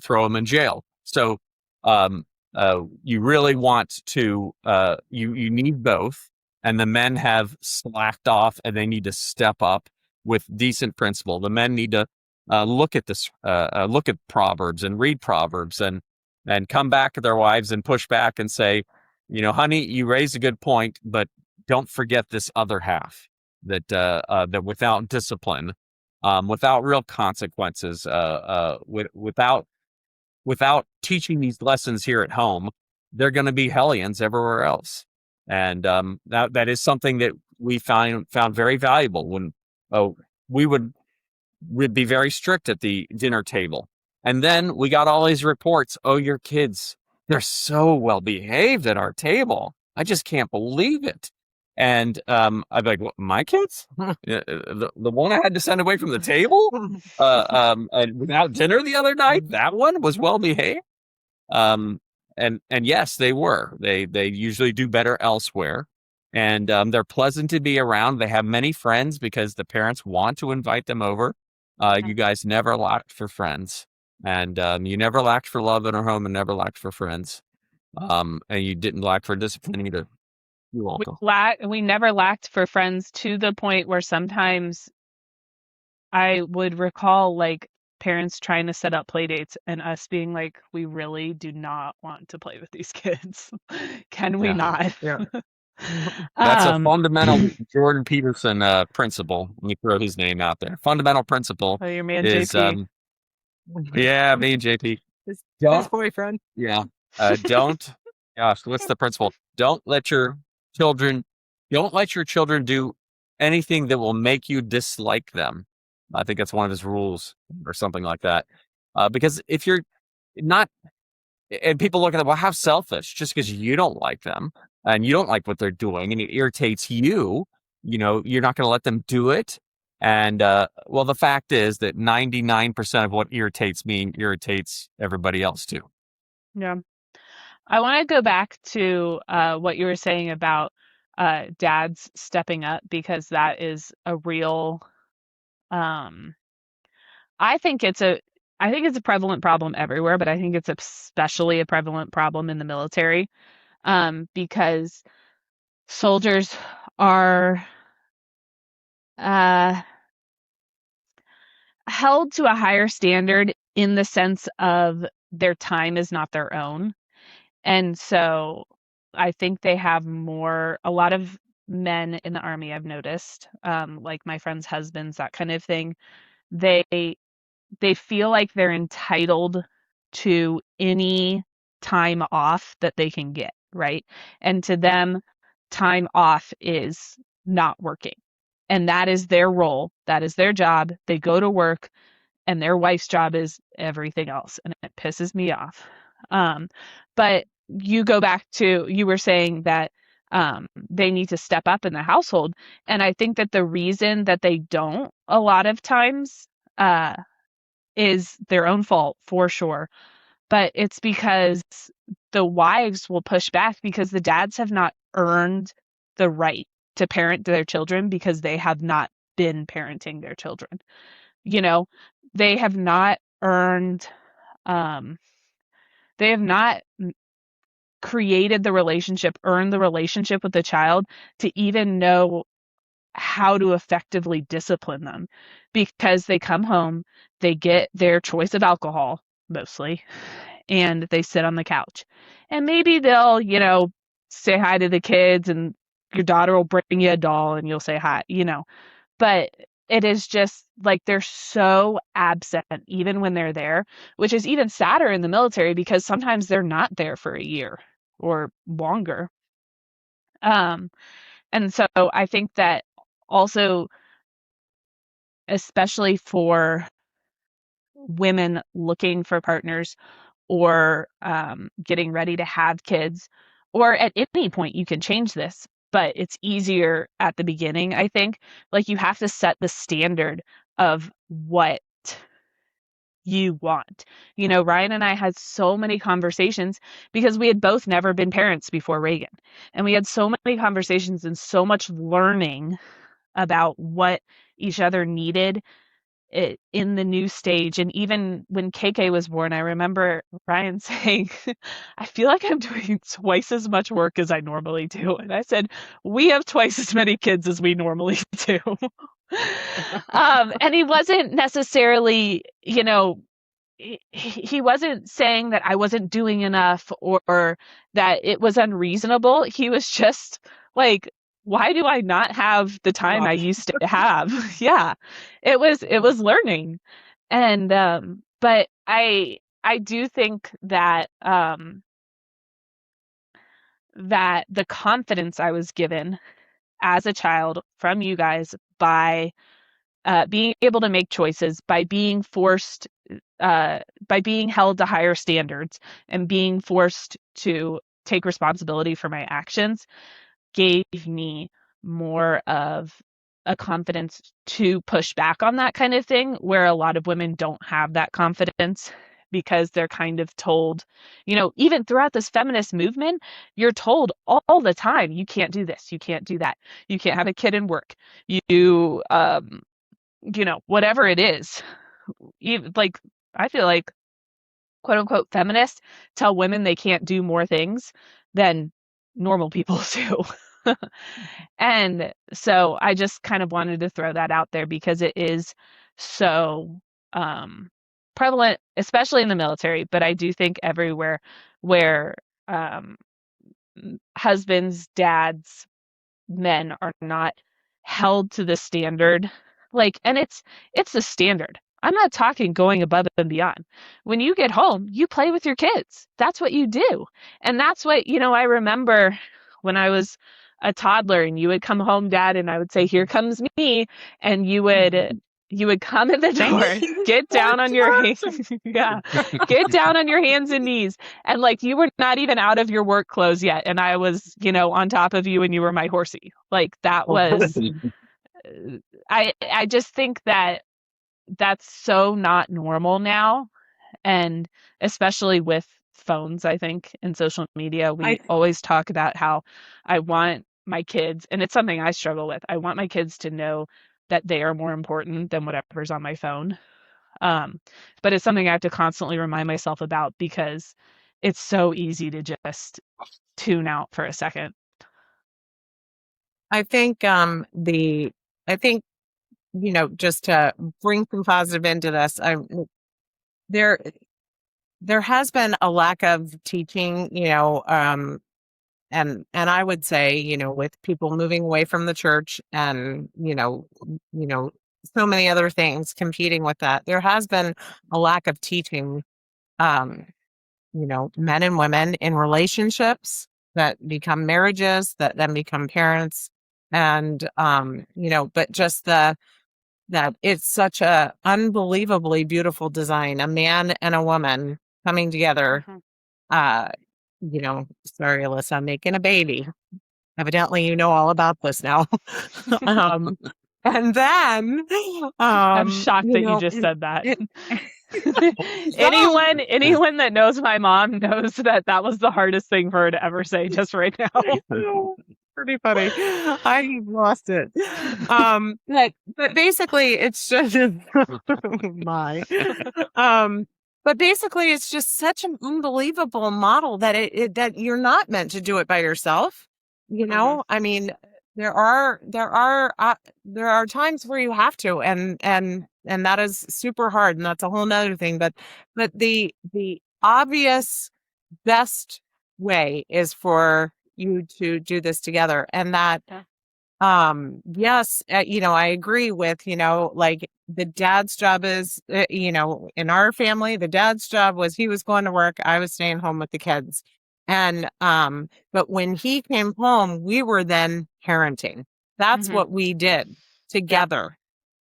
throw them in jail. So you really want to you need both, and the men have slacked off, and they need to step up with decent principle. The men need to look at this, look at Proverbs and read Proverbs, and come back to their wives and push back and say, honey, you raised a good point, but don't forget this other half, that without discipline, without real consequences, without teaching these lessons here at home, they're going to be hellions everywhere else. And that is something that we found very valuable when we'd be very strict at the dinner table. And then we got all these reports. Oh, your kids, they're so well behaved at our table. I just can't believe it. And I'd be like, well, my kids? the one I had to send away from the table without dinner the other night, that one was well behaved. And yes, they were. They usually do better elsewhere. and they're pleasant to be around. They have many friends because the parents want to invite them over. You guys never lacked for friends, and you never lacked for love in our home, and never lacked for friends. And you didn't lack for discipline either. You're welcome. We never lacked for friends, to the point where sometimes I would recall like parents trying to set up play dates and us being like, we really do not want to play with these kids. Can we Yeah. not? Yeah. That's a Um, fundamental Jordan Peterson principle. Let me throw his name out there. Fundamental principle oh, your man is, JP. yeah, me and JP. His Don't, boyfriend. yeah, don't. Gosh, what's the principle? Children, don't let your children do anything that will make you dislike them. I think that's one of his rules, or something like that. Because if you're not, and people look at them, well, how selfish, just because you don't like them and you don't like what they're doing and it irritates you, you're not going to let them do it. And well, the fact is that 99% of what irritates me irritates everybody else too. Yeah. I want to go back to what you were saying about dads stepping up, because that is a real um, I think it's a prevalent problem everywhere, but I think it's especially a prevalent problem in the military, because soldiers are uh, held to a higher standard in the sense of their time is not their own. And so I think they have a lot of men in the army I've noticed, like my friends' husbands, that kind of thing, they they feel like they're entitled to any time off that they can get, right? And to them, time off is not working. And that is their role. That is their job. They go to work, and their wife's job is everything else. And it pisses me off. But you go back to, you were saying that they need to step up in the household. And I think that the reason that they don't a lot of times is their own fault for sure. But it's because the wives will push back because the dads have not earned the right to parent their children, because they have not been parenting their children. You know, they have not earned, um, they have not created the relationship, earned the relationship with the child to even know how to effectively discipline them, because they come home, they get their choice of alcohol mostly, and they sit on the couch. And maybe they'll, say hi to the kids, and your daughter will bring you a doll and you'll say hi, But it is just like they're so absent even when they're there, which is even sadder in the military because sometimes they're not there for a year or longer. Um, and so I think that also, especially for women looking for partners, or getting ready to have kids, or at any point you can change this, but it's easier at the beginning, I think. Like, you have to set the standard of what you want. Ryan and I had so many conversations because we had both never been parents before Reagan. And we had so many conversations and so much learning about what each other needed in the new stage. And even when KK was born, I remember Ryan saying, I feel like I'm doing twice as much work as I normally do. And I said, we have twice as many kids as we normally do. And he wasn't necessarily, he wasn't saying that I wasn't doing enough, or that it was unreasonable. He was just like, why do I not have the time I used to have? Yeah, it was learning. And but I do think that that the confidence I was given as a child from you guys, by being able to make choices, by being forced, by being held to higher standards, and being forced to take responsibility for my actions, gave me more of a confidence to push back on that kind of thing, where a lot of women don't have that confidence because they're kind of told, even throughout this feminist movement, you're told all the time, you can't do this, you can't do that, you can't have a kid and work, you, whatever it is. Even, like, I feel like quote unquote feminists tell women they can't do more things than normal people do. And so I just kind of wanted to throw that out there because it is so prevalent, especially in the military, but I do think everywhere where husbands, dads, men are not held to the standard. And it's the standard. I'm not talking going above and beyond. When you get home, you play with your kids. That's what you do. And that's what, I remember when I was a toddler and you would come home, Dad, and I would say, "Here comes me." And you would come in the door, get down on your hands, yeah, get down on your hands and knees. And you were not even out of your work clothes yet. And I was, on top of you and you were my horsey. That was, I just think that that's so not normal now. And especially with phones, I think, and social media, we always talk about how I want my kids, and it's something I struggle with. I want my kids to know that they are more important than whatever's on my phone. But it's something I have to constantly remind myself about because it's so easy to just tune out for a second. I think just to bring some positive into this, there has been a lack of teaching, and I would say, with people moving away from the church and, so many other things competing with that, there has been a lack of teaching, men and women in relationships that become marriages, that then become parents. And, but just that it's such a unbelievably beautiful design, a man and a woman coming together. Sorry, Alyssa, I'm making a baby. Evidently, you know all about this now. And then I'm shocked that you just said that. Anyone that knows my mom knows that was the hardest thing for her to ever say just right now. Pretty funny. I lost it. But basically it's just my but basically it's just such an unbelievable model that that you're not meant to do it by yourself. I mean, there are times where you have to, and that is super hard, and that's a whole nother thing. But the obvious best way is for you to do this together, and that yes, I agree with the dad's job is in our family, the dad's job was he was going to work, I was staying home with the kids. And but when he came home, we were then parenting. That's what we did together.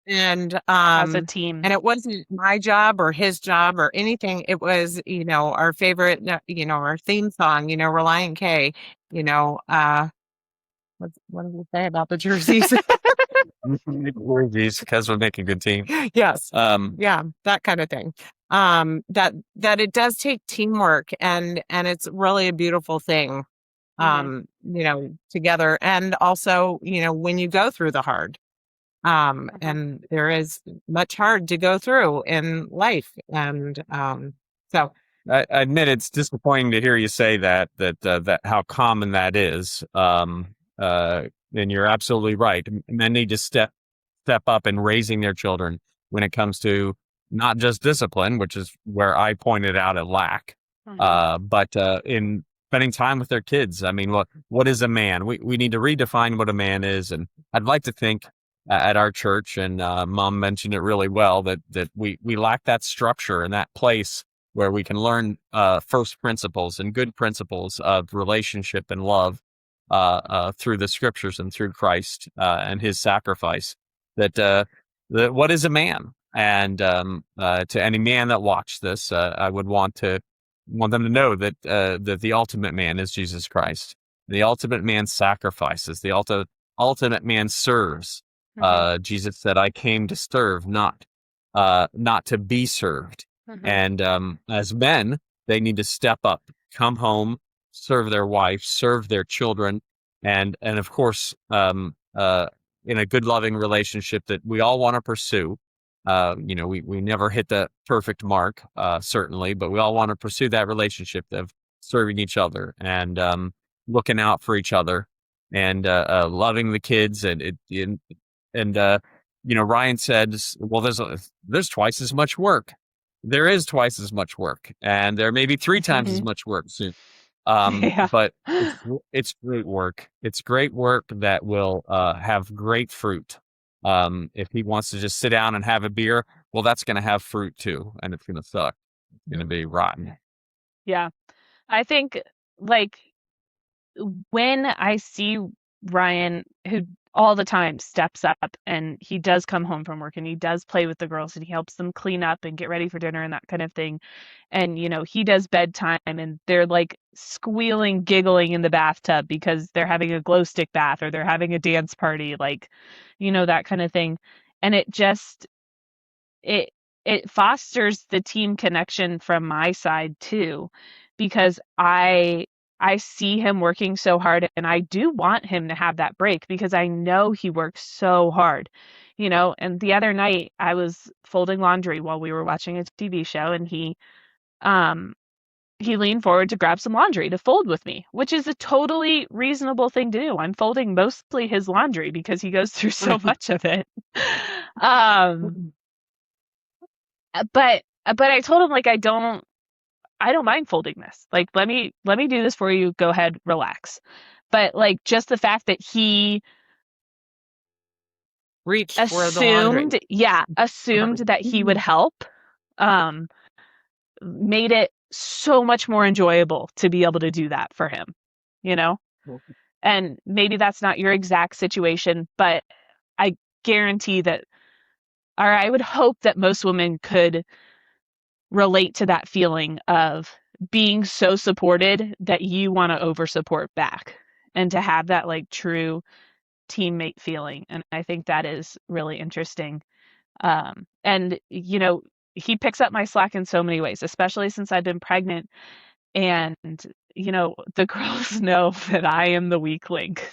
And as a team. And it wasn't my job or his job or anything. It was, our favorite, our theme song, Reliant K, what did you say about the jerseys? Jerseys, because we're making a good team. Yes. Yeah, that kind of thing. That it does take teamwork, and it's really a beautiful thing. Together, and also, when you go through the hard, and there is much hard to go through in life, and so. I admit it's disappointing to hear you say that how common that is. And you're absolutely right. Men need to step up in raising their children when it comes to not just discipline, which is where I pointed out a lack, but in spending time with their kids. I mean, what is a man? We need to redefine what a man is. And I'd like to think at our church, and Mom mentioned it really well, that we lack that structure and that place where we can learn first principles and good principles of relationship and love through the scriptures and through Christ and his sacrifice. That what is a man? And to any man that watched this, I would want them to know that the ultimate man is Jesus Christ. The ultimate man sacrifices. The ultimate man serves. Jesus said, "I came to serve, not to be served." Mhm. And as men, they need to step up, come home, serve their wife, serve their children, and of course, in a good, loving relationship that we all want to pursue. We never hit the perfect mark, certainly, but we all want to pursue that relationship of serving each other and looking out for each other and loving the kids. Ryan said, well, there's twice as much work. There is twice as much work, and there may be 3 times as much work soon. Yeah. But it's great work. It's great work that will have great fruit. If he wants to just sit down and have a beer, well, that's going to have fruit too, and it's going to suck. It's going to be rotten. Yeah. I think, like, when I see Ryan, who all the time steps up and he does come home from work and he does play with the girls and he helps them clean up and get ready for dinner and that kind of thing. And, he does bedtime and they're like squealing, giggling in the bathtub because they're having a glow stick bath or they're having a dance party, like, that kind of thing. And it it fosters the team connection from my side too, because I see him working so hard and I do want him to have that break because I know he works so hard. And the other night I was folding laundry while we were watching a TV show and he leaned forward to grab some laundry to fold with me, which is a totally reasonable thing to do. I'm folding mostly his laundry because he goes through so much of it. But I told him, like, I don't mind folding this. Like, let me do this for you. Go ahead, relax. But like, just the fact that he Reach for the laundry. assumed that he would help, made it so much more enjoyable to be able to do that for him, And maybe that's not your exact situation, but I guarantee that, or I would hope that most women could relate to that feeling of being so supported that you want to over support back and to have that like true teammate feeling. And I think that is really interesting. And he picks up my slack in so many ways, especially since I've been pregnant. And the girls know that I am the weak link.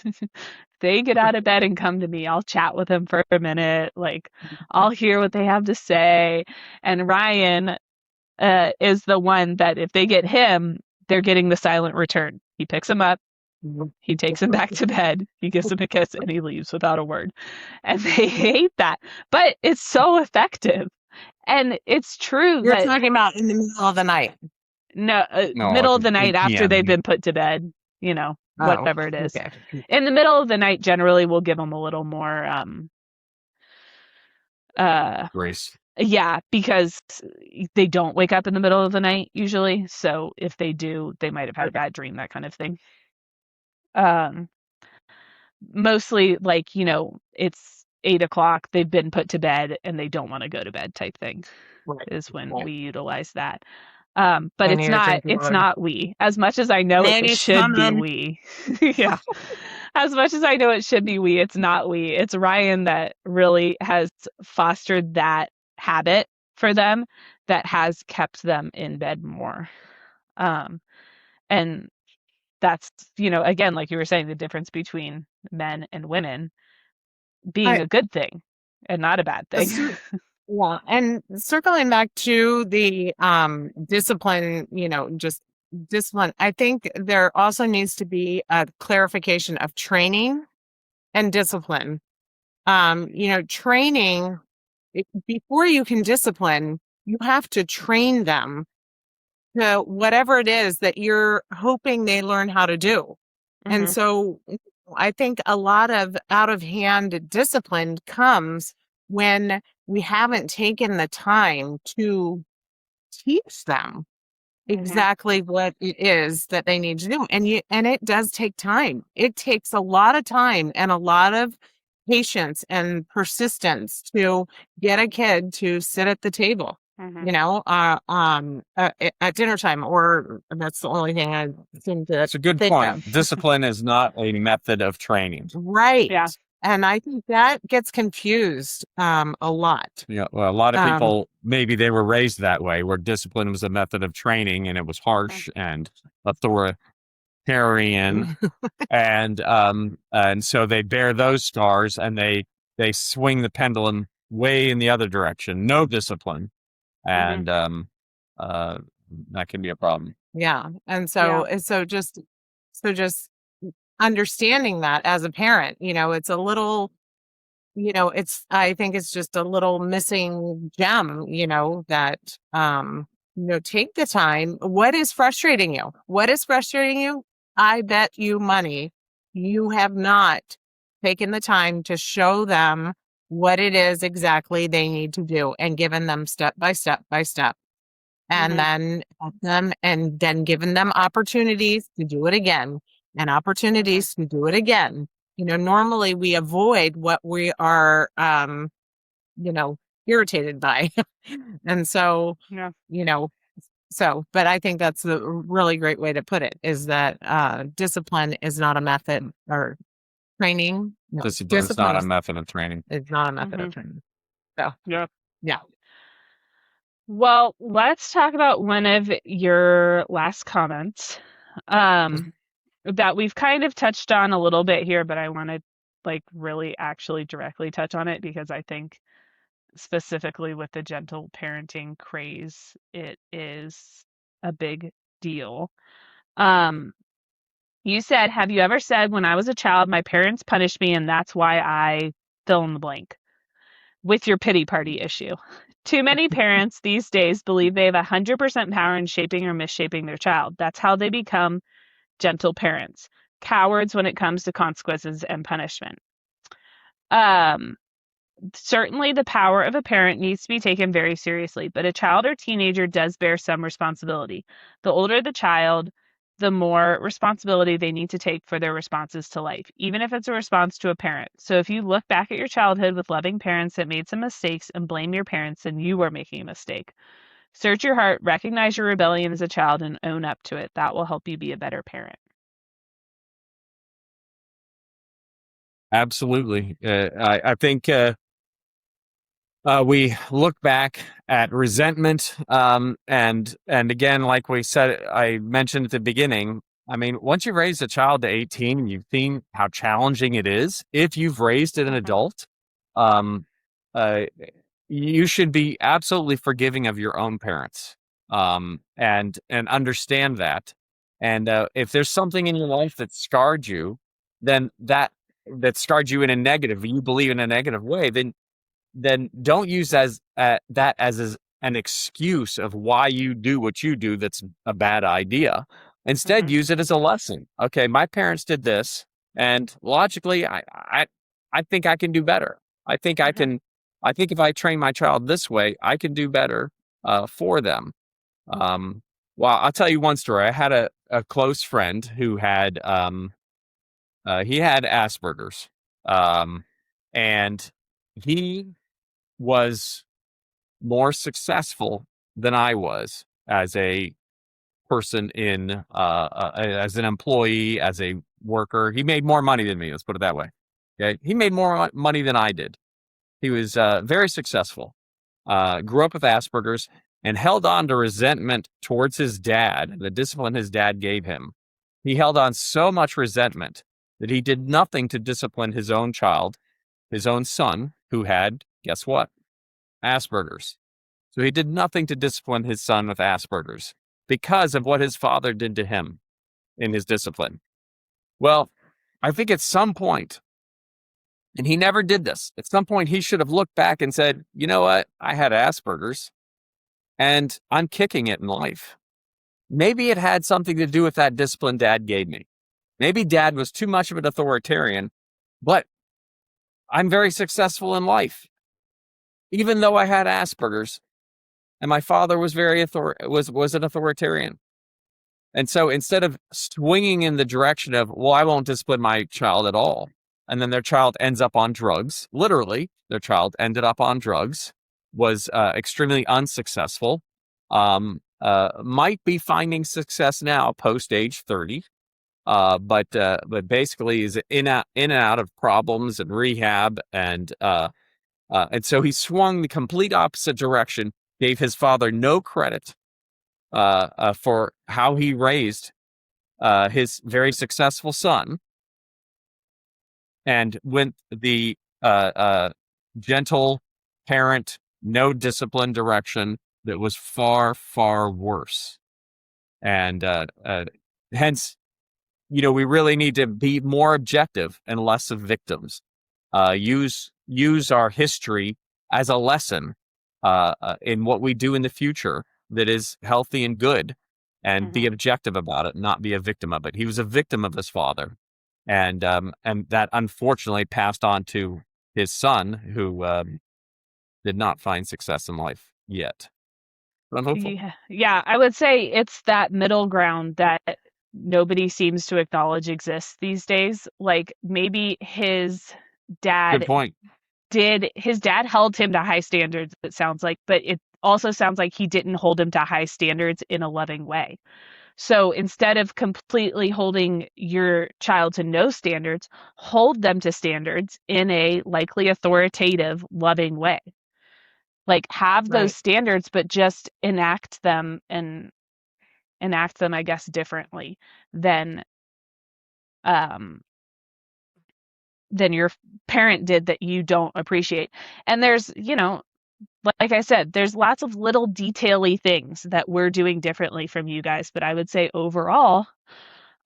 They get out of bed and come to me. I'll chat with them for a minute. Like, I'll hear what they have to say. And Ryan is the one that if they get him, they're getting the silent return. He picks him up, he takes him back to bed, he gives him a kiss, and he leaves without a word. And they hate that. But it's so effective. And it's true. You're talking about in the middle of the night. No, No, middle of the night 8 after PM. they've been put to bed, whatever it is. Okay. In the middle of the night, generally, we'll give them a little more Grace. yeah, because they don't wake up in the middle of the night usually. So if they do, they might have had a bad dream, that kind of thing. Mostly like, it's 8 o'clock, they've been put to bed and they don't want to go to bed type thing is when we utilize that. But it's not we. As much as I know it should be we. Yeah. As much as I know it should be we, it's not we. It's Ryan that really has fostered that habit for them that has kept them in bed more. And that's, again, like you were saying, the difference between men and women being a good thing and not a bad thing. Yeah. And circling back to the discipline, just discipline, I think there also needs to be a clarification of training and discipline. Training, before you can discipline, you have to train them to whatever it is that you're hoping they learn how to do. And so I think a lot of out of hand discipline comes when we haven't taken the time to teach them exactly what it is that they need to do. And it does take time. It takes a lot of time and a lot of patience and persistence to get a kid to sit at the table, at dinner time, or that's the only thing I seem to That's a good point. Discipline is not a method of training. Right. Yeah. And I think that gets confused a lot. Yeah, well, a lot of Um, people, maybe they were raised that way, where discipline was a method of training and it was harsh and authoritarian, and so they bear those scars and they swing the pendulum way in the other direction. No discipline, and that can be a problem. Yeah. And so just understanding that as a parent, it's a little, I think it's just a little missing gem, that, take the time. What is frustrating you? What is frustrating you? I bet you money you have not taken the time to show them what it is exactly they need to do and given them step by step by step. And then help them, and then giving them opportunities to do it again and opportunities to do it again. Normally we avoid what we are, irritated by. And so, but I think that's a really great way to put it, is that discipline is not a method, or training. No, Discipline is not a method of training. It's not a method of training. So, yeah. Well, let's talk about one of your last comments that we've kind of touched on a little bit here, but I want to really actually directly touch on it, because I think specifically with the gentle parenting craze, it is a big deal. You said, have you ever said, when I was a child, my parents punished me and that's why I fill in the blank, with your pity party issue? Too many parents these days believe they have 100% power in shaping or misshaping their child. That's how they become gentle parents. Cowards when it comes to consequences and punishment. Certainly the power of a parent needs to be taken very seriously, but a child or teenager does bear some responsibility. The older the child, the more responsibility they need to take for their responses to life, even if it's a response to a parent. So if you look back at your childhood with loving parents that made some mistakes and blame your parents, then you were making a mistake. Search your heart, recognize your rebellion as a child, and own up to it. That will help you be a better parent. Absolutely. I think we look back at resentment, and again, like we said, I mentioned at the beginning, I mean, once you've raised a child to 18 and you've seen how challenging it is, if you've raised an adult, you should be absolutely forgiving of your own parents, and understand that. And if there's something in your life that scarred you, then that scarred you in a negative, you believe in a negative way, then don't use that as an excuse of why you do what you do. That's a bad idea. Instead, use it as a lesson. Okay, my parents did this, and logically, I think I can do better. I think I can. I think if I train my child this way, I can do better for them. Well, I'll tell you one story. I had a close friend who had he had Asperger's, and he was more successful than I was as a person as an employee, as a worker. He made more money than me. Let's put it that way. Okay. He made more money than I did. He was very successful, grew up with Asperger's, and held on to resentment towards his dad, the discipline his dad gave him. He held on so much resentment that he did nothing to discipline his own child, his own son, who had, guess what? Asperger's. So he did nothing to discipline his son with Asperger's because of what his father did to him in his discipline. Well, I think at some point, and he never did this, at some point he should have looked back and said, you know what? I had Asperger's and I'm kicking it in life. Maybe it had something to do with that discipline dad gave me. Maybe dad was too much of an authoritarian, but I'm very successful in life, even though I had Asperger's, and my father was was an authoritarian. And so instead of swinging in the direction of, well, I won't discipline my child at all, and then their child ends up on drugs, literally, their child ended up on drugs, was extremely unsuccessful, might be finding success now post age 30, But basically he's in and out of problems and rehab, and so he swung the complete opposite direction, gave his father no credit for how he raised his very successful son, and went the gentle parent, no discipline direction that was far, far worse. And hence, we really need to be more objective and less of victims. Use our history as a lesson in what we do in the future that is healthy and good, and be objective about it, not be a victim of it. He was a victim of his father, and that unfortunately passed on to his son, who did not find success in life yet. But I'm hopeful. Yeah, I would say it's that middle ground that nobody seems to acknowledge exists these days. Like, maybe his dad Good point. his dad held him to high standards, it sounds like, but it also sounds like he didn't hold him to high standards in a loving way. So instead of completely holding your child to no standards, hold them to standards in a likely authoritative, loving way. Like, have those standards, but just enact them, I guess, differently than your parent did that you don't appreciate. And there's, like I said, there's lots of little detail-y things that we're doing differently from you guys, but I would say overall,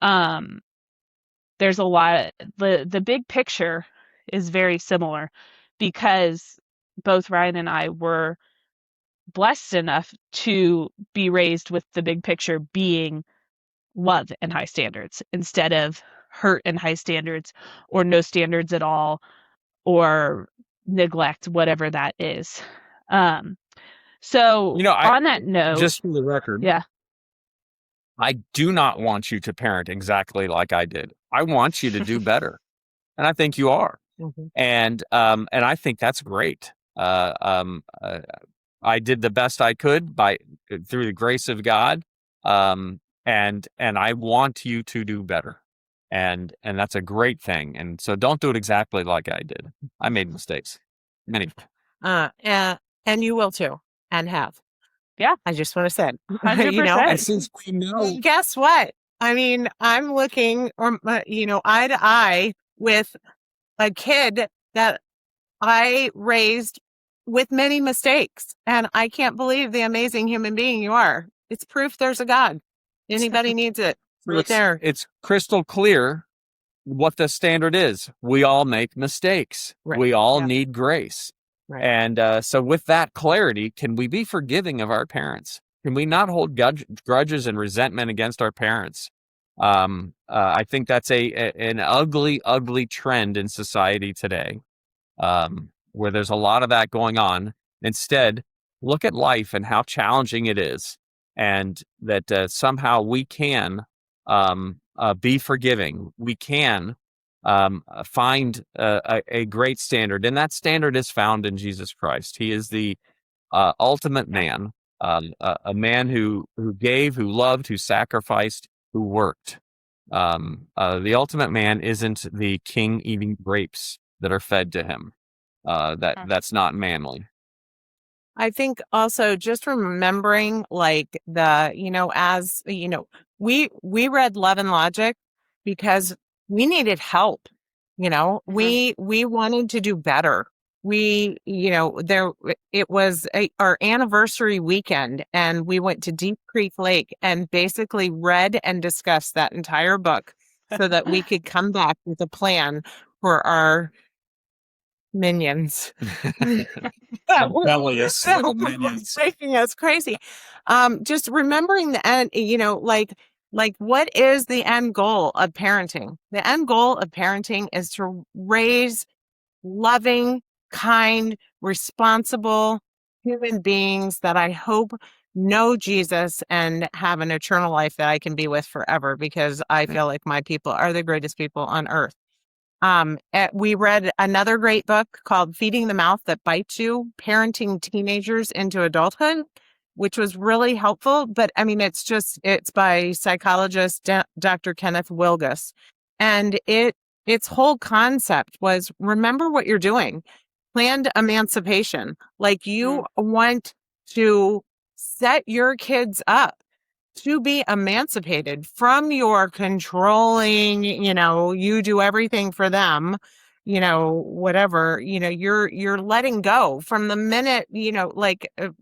there's a lot. The big picture is very similar, because both Ryan and I were blessed enough to be raised with the big picture being love and high standards instead of hurt and high standards, or no standards at all, or neglect, whatever that is. So on that note, just for the record, yeah, I do not want you to parent exactly like I did. I want you to do better, and I think you are. And I think that's great. I did the best I could through the grace of God, and I want you to do better, and that's a great thing. And so don't do it exactly like I did. I made mistakes, many. And you will too, and have. Yeah, I just want to say, 100%. And since we know, guess what? I mean, I'm looking, eye to eye with a kid that I raised with many mistakes, and I can't believe the amazing human being you are. It's proof there's a God. Anybody needs it. Right there. It's crystal clear what the standard is. We all make mistakes. Right. We all need grace. Right. And so with that clarity, can we be forgiving of our parents? Can we not hold grudges and resentment against our parents? I think that's an ugly, ugly trend in society today, where there's a lot of that going on. Instead, look at life and how challenging it is, and that somehow we can be forgiving. We can find a great standard, and that standard is found in Jesus Christ. He is the ultimate man, a man who gave, who loved, who sacrificed, who worked. The ultimate man isn't the king eating grapes that are fed to him. That's not manly. I think also just remembering, like, we read Love and Logic because we needed help. We wanted to do better. It was our anniversary weekend, and we went to Deep Creek Lake and basically read and discussed that entire book so that we could come back with a plan for our minions. Rebellious minions. Making us crazy. Just remembering the end, like what is the end goal of parenting? The end goal of parenting is to raise loving, kind, responsible human beings that I hope know Jesus and have an eternal life that I can be with forever, because I feel like my people are the greatest people on earth. We read another great book called Feeding the Mouth That Bites You, Parenting Teenagers into Adulthood. which was really helpful. But I mean, it's by psychologist Dr. Kenneth Wilgus. And its whole concept was, remember what you're doing. Planned emancipation. Like, you want to set your kids up to be emancipated from your controlling, you do everything for them, whatever, you're letting go from the minute,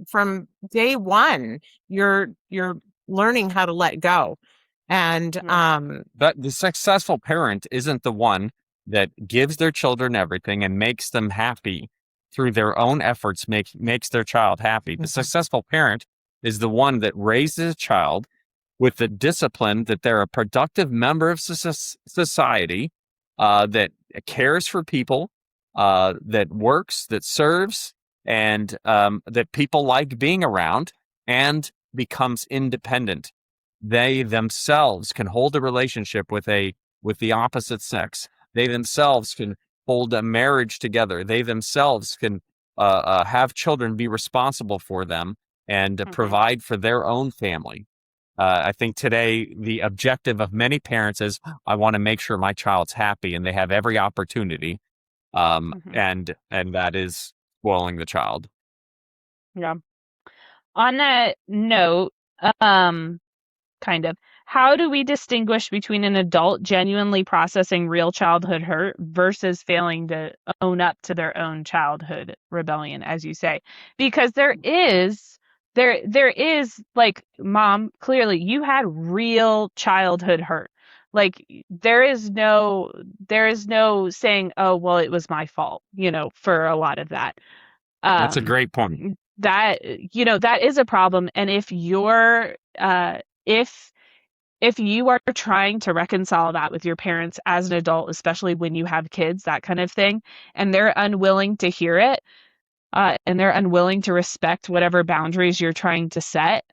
from day one, you're learning how to let go. And but the successful parent isn't the one that gives their children everything and makes them happy through their own efforts, makes their child happy. The successful parent is the one that raises a child with the discipline that they're a productive member of society, that cares for people, that works, that serves, and that people like being around, and becomes independent. They themselves can hold a relationship with the opposite sex. They themselves can hold a marriage together. They themselves can have children, be responsible for them, and provide for their own family. I think today the objective of many parents is, I want to make sure my child's happy, and they have every opportunity. And that is spoiling the child. Yeah. On that note, kind of, how do we distinguish between an adult genuinely processing real childhood hurt versus failing to own up to their own childhood rebellion, as you say? Because there is, like, Mom, clearly you had real childhood hurt. Like, there is no saying, oh, well, it was my fault, for a lot of that. That's a great point. That, that is a problem. And if you're, if you are trying to reconcile that with your parents as an adult, especially when you have kids, that kind of thing, and they're unwilling to hear it, and they're unwilling to respect whatever boundaries you're trying to set,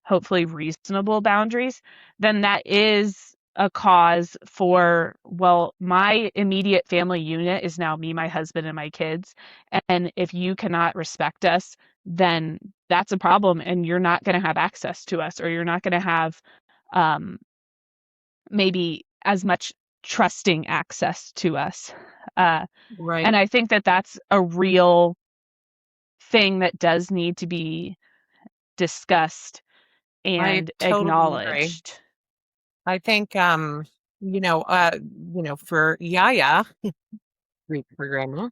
hopefully reasonable boundaries, then that is a cause for, well, my immediate family unit is now me, my husband, and my kids. And if you cannot respect us, then that's a problem, and you're not going to have access to us, or you're not going to have maybe as much trusting access to us. right. And I think that that's a real thing that does need to be discussed and acknowledged. Agree. I think, for Yaya, Greek for grandma,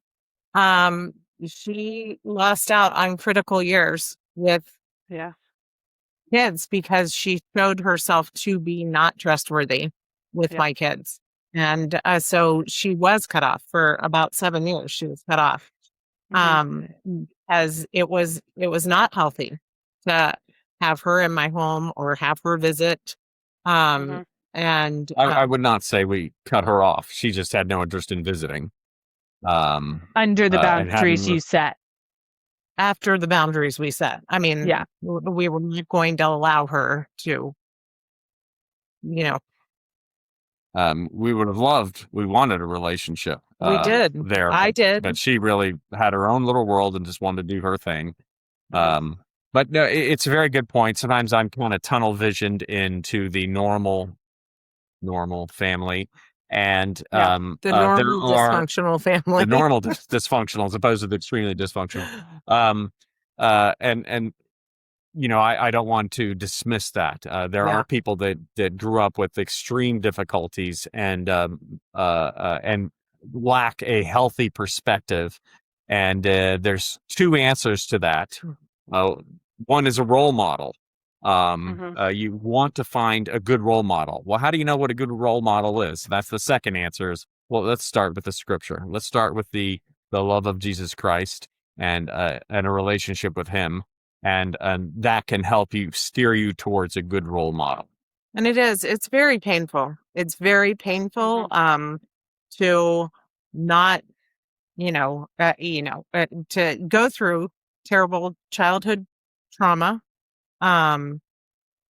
she lost out on critical years with kids because she showed herself to be not trustworthy with my kids. And so she was cut off for about 7 years. She was cut off as it was not healthy to have her in my home or have her visit. And I would not say we cut her off. She just had no interest in visiting. Under the boundaries you set. After the boundaries we set. I mean, we were not going to allow her to, we would have we wanted a relationship. We did. I did. But she really had her own little world and just wanted to do her thing. But no, it's a very good point. Sometimes I'm kind of tunnel visioned into the normal family. And the normal dysfunctional family. The normal dysfunctional as opposed to the extremely dysfunctional. And I don't want to dismiss that. There are people that grew up with extreme difficulties and lack a healthy perspective. And there's two answers to that. One is a role model. You want to find a good role model. Well, how do you know what a good role model is? That's the second answer is, well, let's start with the scripture. Let's start with the love of Jesus Christ and a relationship with him. And that can help you steer you towards a good role model. And it's very painful. It's very painful to not, to go through terrible childhood trauma. And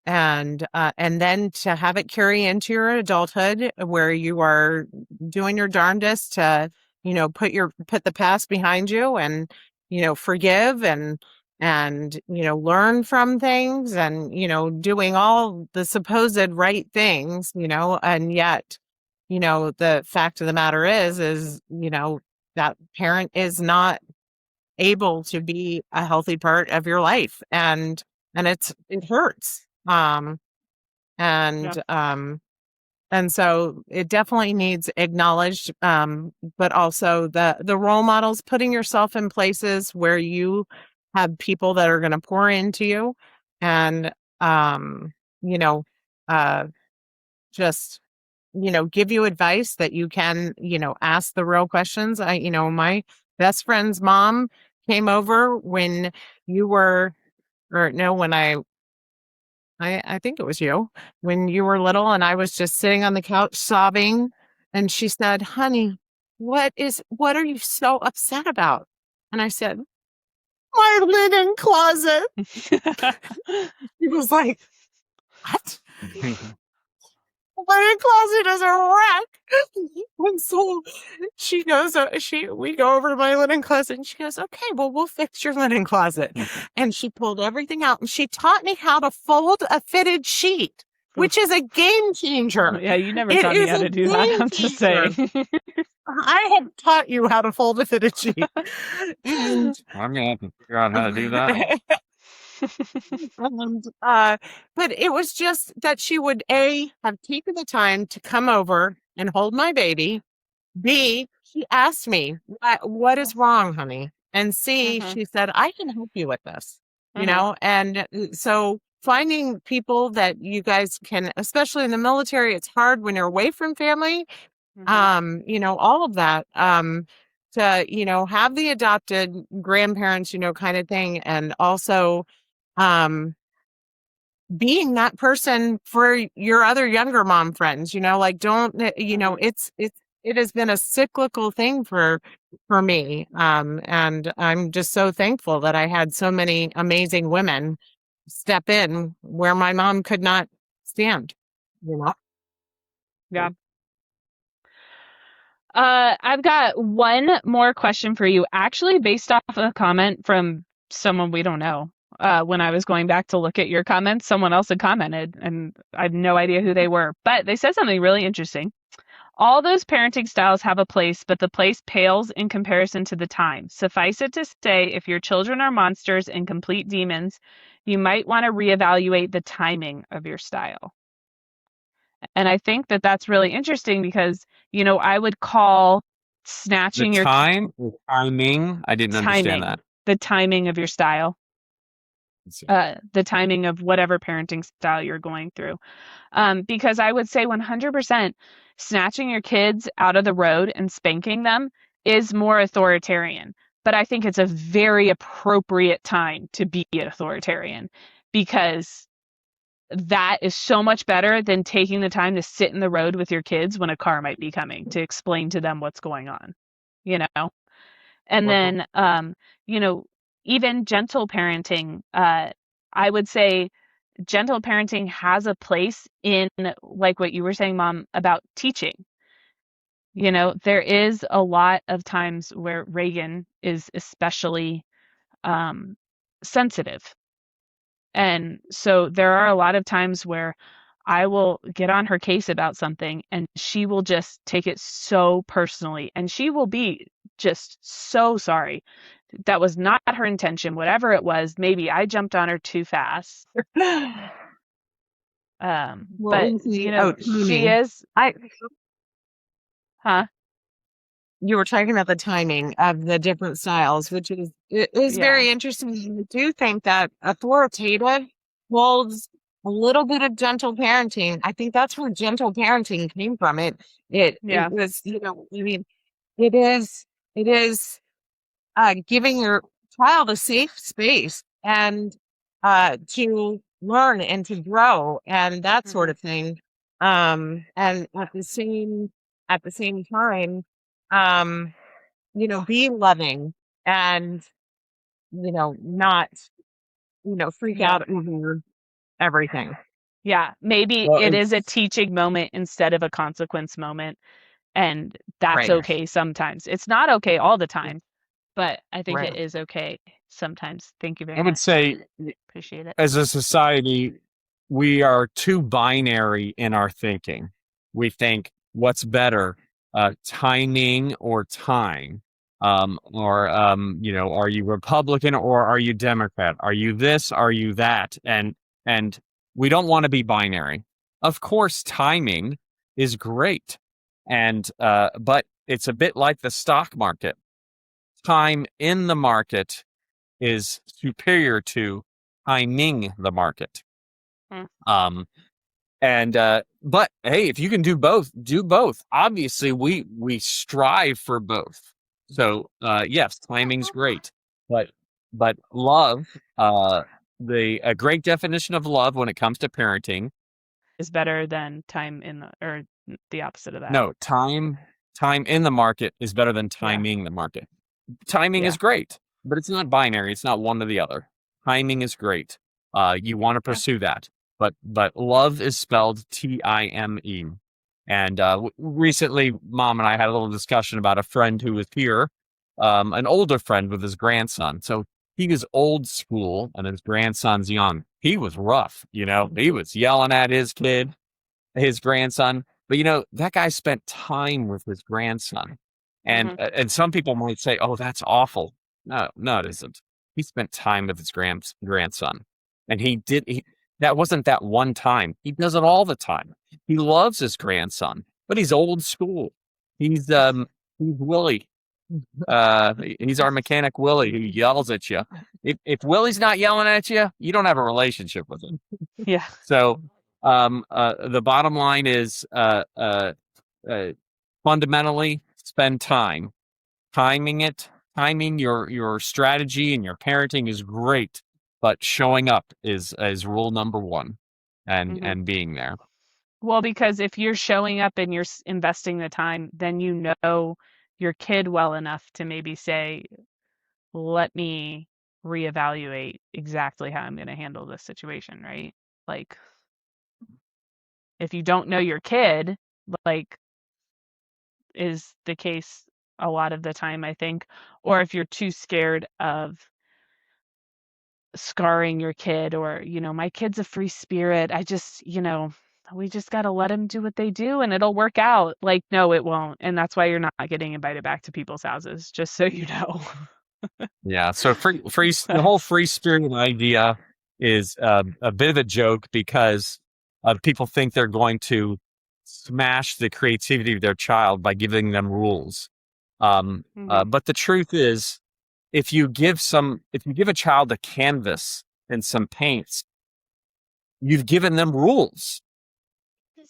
then to have it carry into your adulthood where you are doing your darndest to, put the past behind you and, forgive and and, learn from things and, doing all the supposed right things, and yet, the fact of the matter is, that parent is not able to be a healthy part of your life. And it hurts. And, and so it definitely needs acknowledged, but also the role models, putting yourself in places where you have people that are going to pour into you and, you know, uh, just, give you advice that you can, ask the real questions. My best friend's mom came over when you were, or no, when I think it was you, when you were little and I was just sitting on the couch sobbing. And she said, honey, what are you so upset about? And I said, my linen closet. She was like, what? Linen closet is a wreck. And so she goes, we go over to my linen closet and she goes, okay, well, we'll fix your linen closet. And she pulled everything out and she taught me how to fold a fitted sheet, which is a game changer. Yeah, you never taught me how to do that. I'm just saying. I have taught you how to fold a fitted sheet. And I'm gonna have to figure out how to do that. and, but it was just that she would have taken the time to come over and hold my baby. B, she asked me, what is wrong, honey? And C, she said, I can help you with this, and so finding people that you guys can, especially in the military, it's hard when you're away from family, all of that, to, have the adopted grandparents, kind of thing. And also, being that person for your other younger mom friends, don't, it has been a cyclical thing for me. And I'm just so thankful that I had so many amazing women step in where my mom could not stand, Yeah. I've got one more question for you, actually based off a comment from someone we don't know. When I was going back to look at your comments, someone else had commented and I have no idea who they were, but they said something really interesting. All those parenting styles have a place, but the place pales in comparison to the time. Suffice it to say, if your children are monsters and complete demons, you might want to reevaluate the timing of your style. And I think that that's really interesting because, I would call snatching your timing. I didn't understand that. The timing of your style, the timing of whatever parenting style you're going through. Because I would say 100% snatching your kids out of the road and spanking them is more authoritarian. But I think it's a very appropriate time to be an authoritarian because that is so much better than taking the time to sit in the road with your kids when a car might be coming to explain to them what's going on, And then, even gentle parenting, I would say gentle parenting has a place in, like what you were saying, Mom, about teaching. There is a lot of times where Reagan is especially sensitive. And so there are a lot of times where I will get on her case about something and she will just take it so personally and she will be just so sorry. That was not her intention, whatever it was. Maybe I jumped on her too fast. But she is. You were talking about the timing of the different styles, which is very interesting. I do think that authoritative holds a little bit of gentle parenting. I think that's where gentle parenting came from. It was, it is giving your child a safe space and to learn and to grow and that sort of thing. And at the same time, be loving and, not, freak out over everything. Yeah. Maybe it is a teaching moment instead of a consequence moment. And that's okay sometimes. It's not okay all the time, but I think it is okay sometimes. Thank you very I would much. say, Appreciate it. as a society, we are too binary in our thinking. We think what's better, timing or time, or are you Republican or are you Democrat? Are you this? Are you that? And we don't want to be binary. Of course, timing is great, and but it's a bit like the stock market. Time in the market is superior to timing the market. Mm. But hey, if you can do both, do both. Obviously, we strive for both. So yes, timing's great, but love, a great definition of love when it comes to parenting. Is better than time or the opposite of that. No, time in the market is better than timing the market. Timing is great, but it's not binary. It's not one or the other. Timing is great. You want to pursue that, but love is spelled Time. And recently, Mom and I had a little discussion about a friend who was here, an older friend with his grandson. So he was old school, and his grandson's young. He was rough, He was yelling at his grandson. But that guy spent time with his grandson. And some people might say, "Oh, that's awful." No, it isn't. He spent time with his grandson, and that wasn't that one time. He does it all the time. He loves his grandson, but he's old school. He's Willie. He's our mechanic Willie who yells at you. If Willie's not yelling at you, you don't have a relationship with him. Yeah. So the bottom line is fundamentally spend time. Timing your strategy and your parenting is great, but showing up is rule number one, and being there. Well, because if you're showing up and you're investing the time, then you know your kid well enough to maybe say, let me reevaluate exactly how I'm going to handle this situation, right? Like, if you don't know your kid, like, is the case a lot of the time, I think, or if you're too scared of scarring your kid, or my kid's a free spirit, I just we just got to let them do what they do and it'll work out. Like, no, it won't. And that's why you're not getting invited back to people's houses, just so you know. Yeah, so the whole free spirit idea is a bit of a joke, because people think they're going to smash the creativity of their child by giving them rules. But the truth is, if you give a child a canvas and some paints, you've given them rules.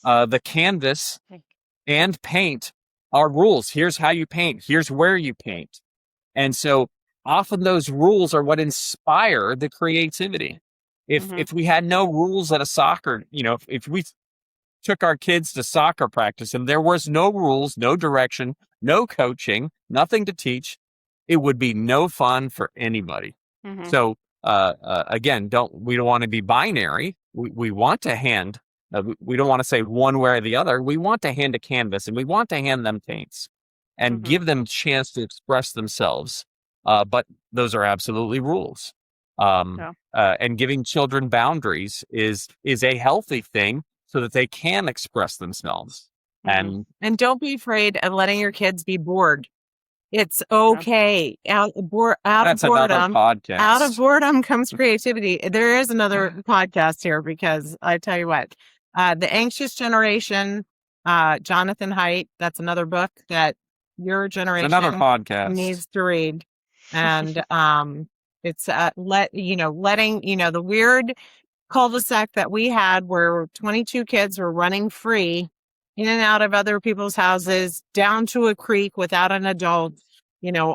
The canvas and paint are rules. Here's how you paint. Here's where you paint. And so often those rules are what inspire the creativity. If we had no rules at a soccer, if we took our kids to soccer practice and there was no rules, no direction, no coaching, nothing to teach, it would be no fun for anybody. So again, we don't want to be binary. We want to hand. We don't want to say one way or the other. We want to hand a canvas and we want to hand them paints and give them a chance to express themselves. But those are absolutely rules. And giving children boundaries is a healthy thing so that they can express themselves. And don't be afraid of letting your kids be bored. It's okay. Out of boredom comes creativity. There is another podcast here, because I tell you what, The Anxious Generation, Jonathan Haidt, that's another book that your generation another podcast needs to read. And it's letting the weird cul-de-sac that we had where 22 kids were running free in and out of other people's houses, down to a creek without an adult,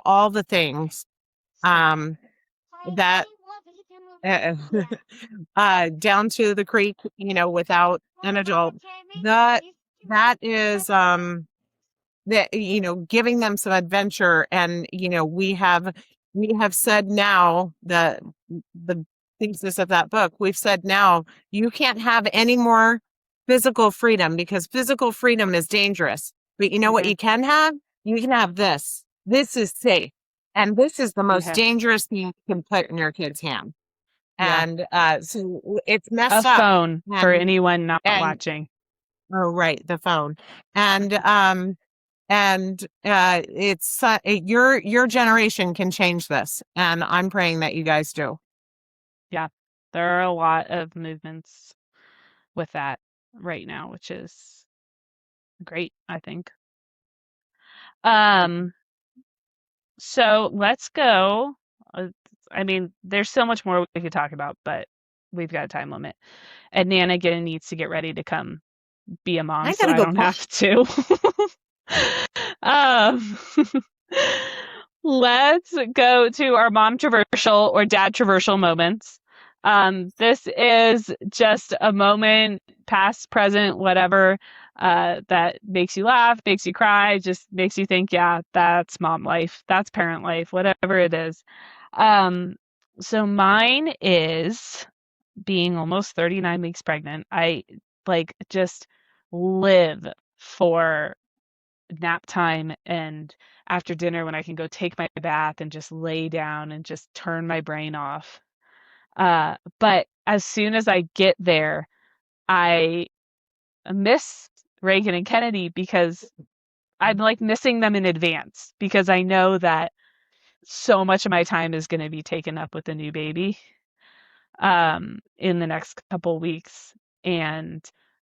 all the things that down to the creek, without an adult. That is that giving them some adventure. And we have said now, the thesis of that book, we've said now you can't have any more physical freedom, because physical freedom is dangerous. But what you can have? You can have this. This is safe. And this is the most Yeah. dangerous thing you can put in your kid's hand. Yeah. And so it's A messed up. phone for anyone not and watching. oh, right, the phone. And it's your generation can change this, and I'm praying that you guys do. Yeah. There are a lot of movements with that right now, which is great, I think. So let's go. I mean, there's so much more we could talk about, but we've got a time limit. And Nana needs to get ready to come be a mom, I so gotta I go. don't have to. um, let's go to our mom-troversial or dad-troversial moments. This is just a moment, past, present, whatever, that makes you laugh, makes you cry, just makes you think, yeah, that's mom life, that's parent life, whatever it is. So mine is being almost 39 weeks pregnant. I just live for nap time and after dinner when I can go take my bath and just lay down and just turn my brain off. But as soon as I get there, I miss Reagan and Kennedy because I'm like missing them in advance because I know that so much of my time is going to be taken up with the new baby in the next couple weeks. And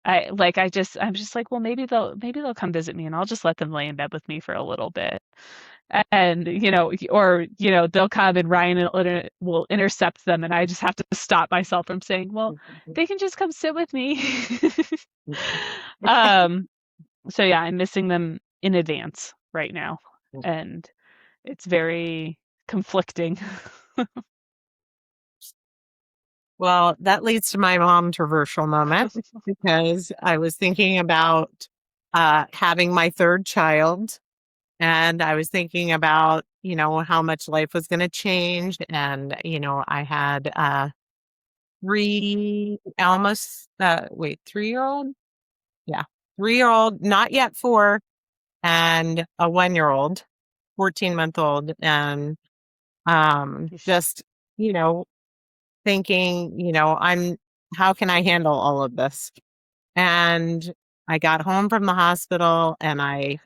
I'm just like, well, maybe they'll come visit me and I'll just let them lay in bed with me for a little bit. And, or, they'll come and Ryan will intercept them. And I just have to stop myself from saying, well, they can just come sit with me. So yeah, I'm missing them in advance right now. And it's very conflicting. Well, that leads to my mom-troversial moment because I was thinking about having my third child, and I was thinking about, how much life was going to change. And, I had almost, 3-year-old? Yeah, 3-year-old, not yet 4, and a 1-year-old, 14-month-old. And just, thinking, how can I handle all of this? And I got home from the hospital and I'm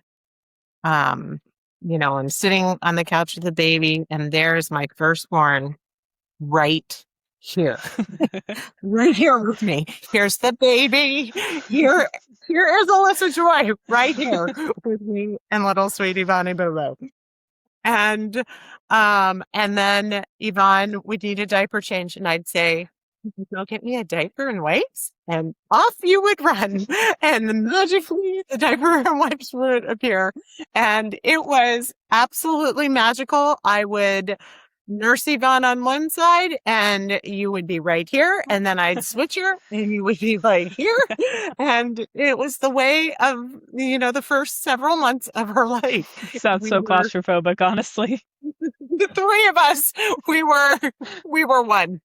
sitting on the couch with the baby, and there's my firstborn right here, right here with me. Here's the baby. Here is Alyssa Joy right here with me and little sweetie Bonnie Bobo. And then Yvonne would need a diaper change, and I'd say, "Go get me a diaper and wipes," and off you would run, and then magically the diaper and wipes would appear, and it was absolutely magical. I would nurse Yvonne on one side, and you would be right here, and then I'd switch her, and you would be right here, and it was the way of the first several months of her life. Sounds so claustrophobic, honestly. The three of us, we were one.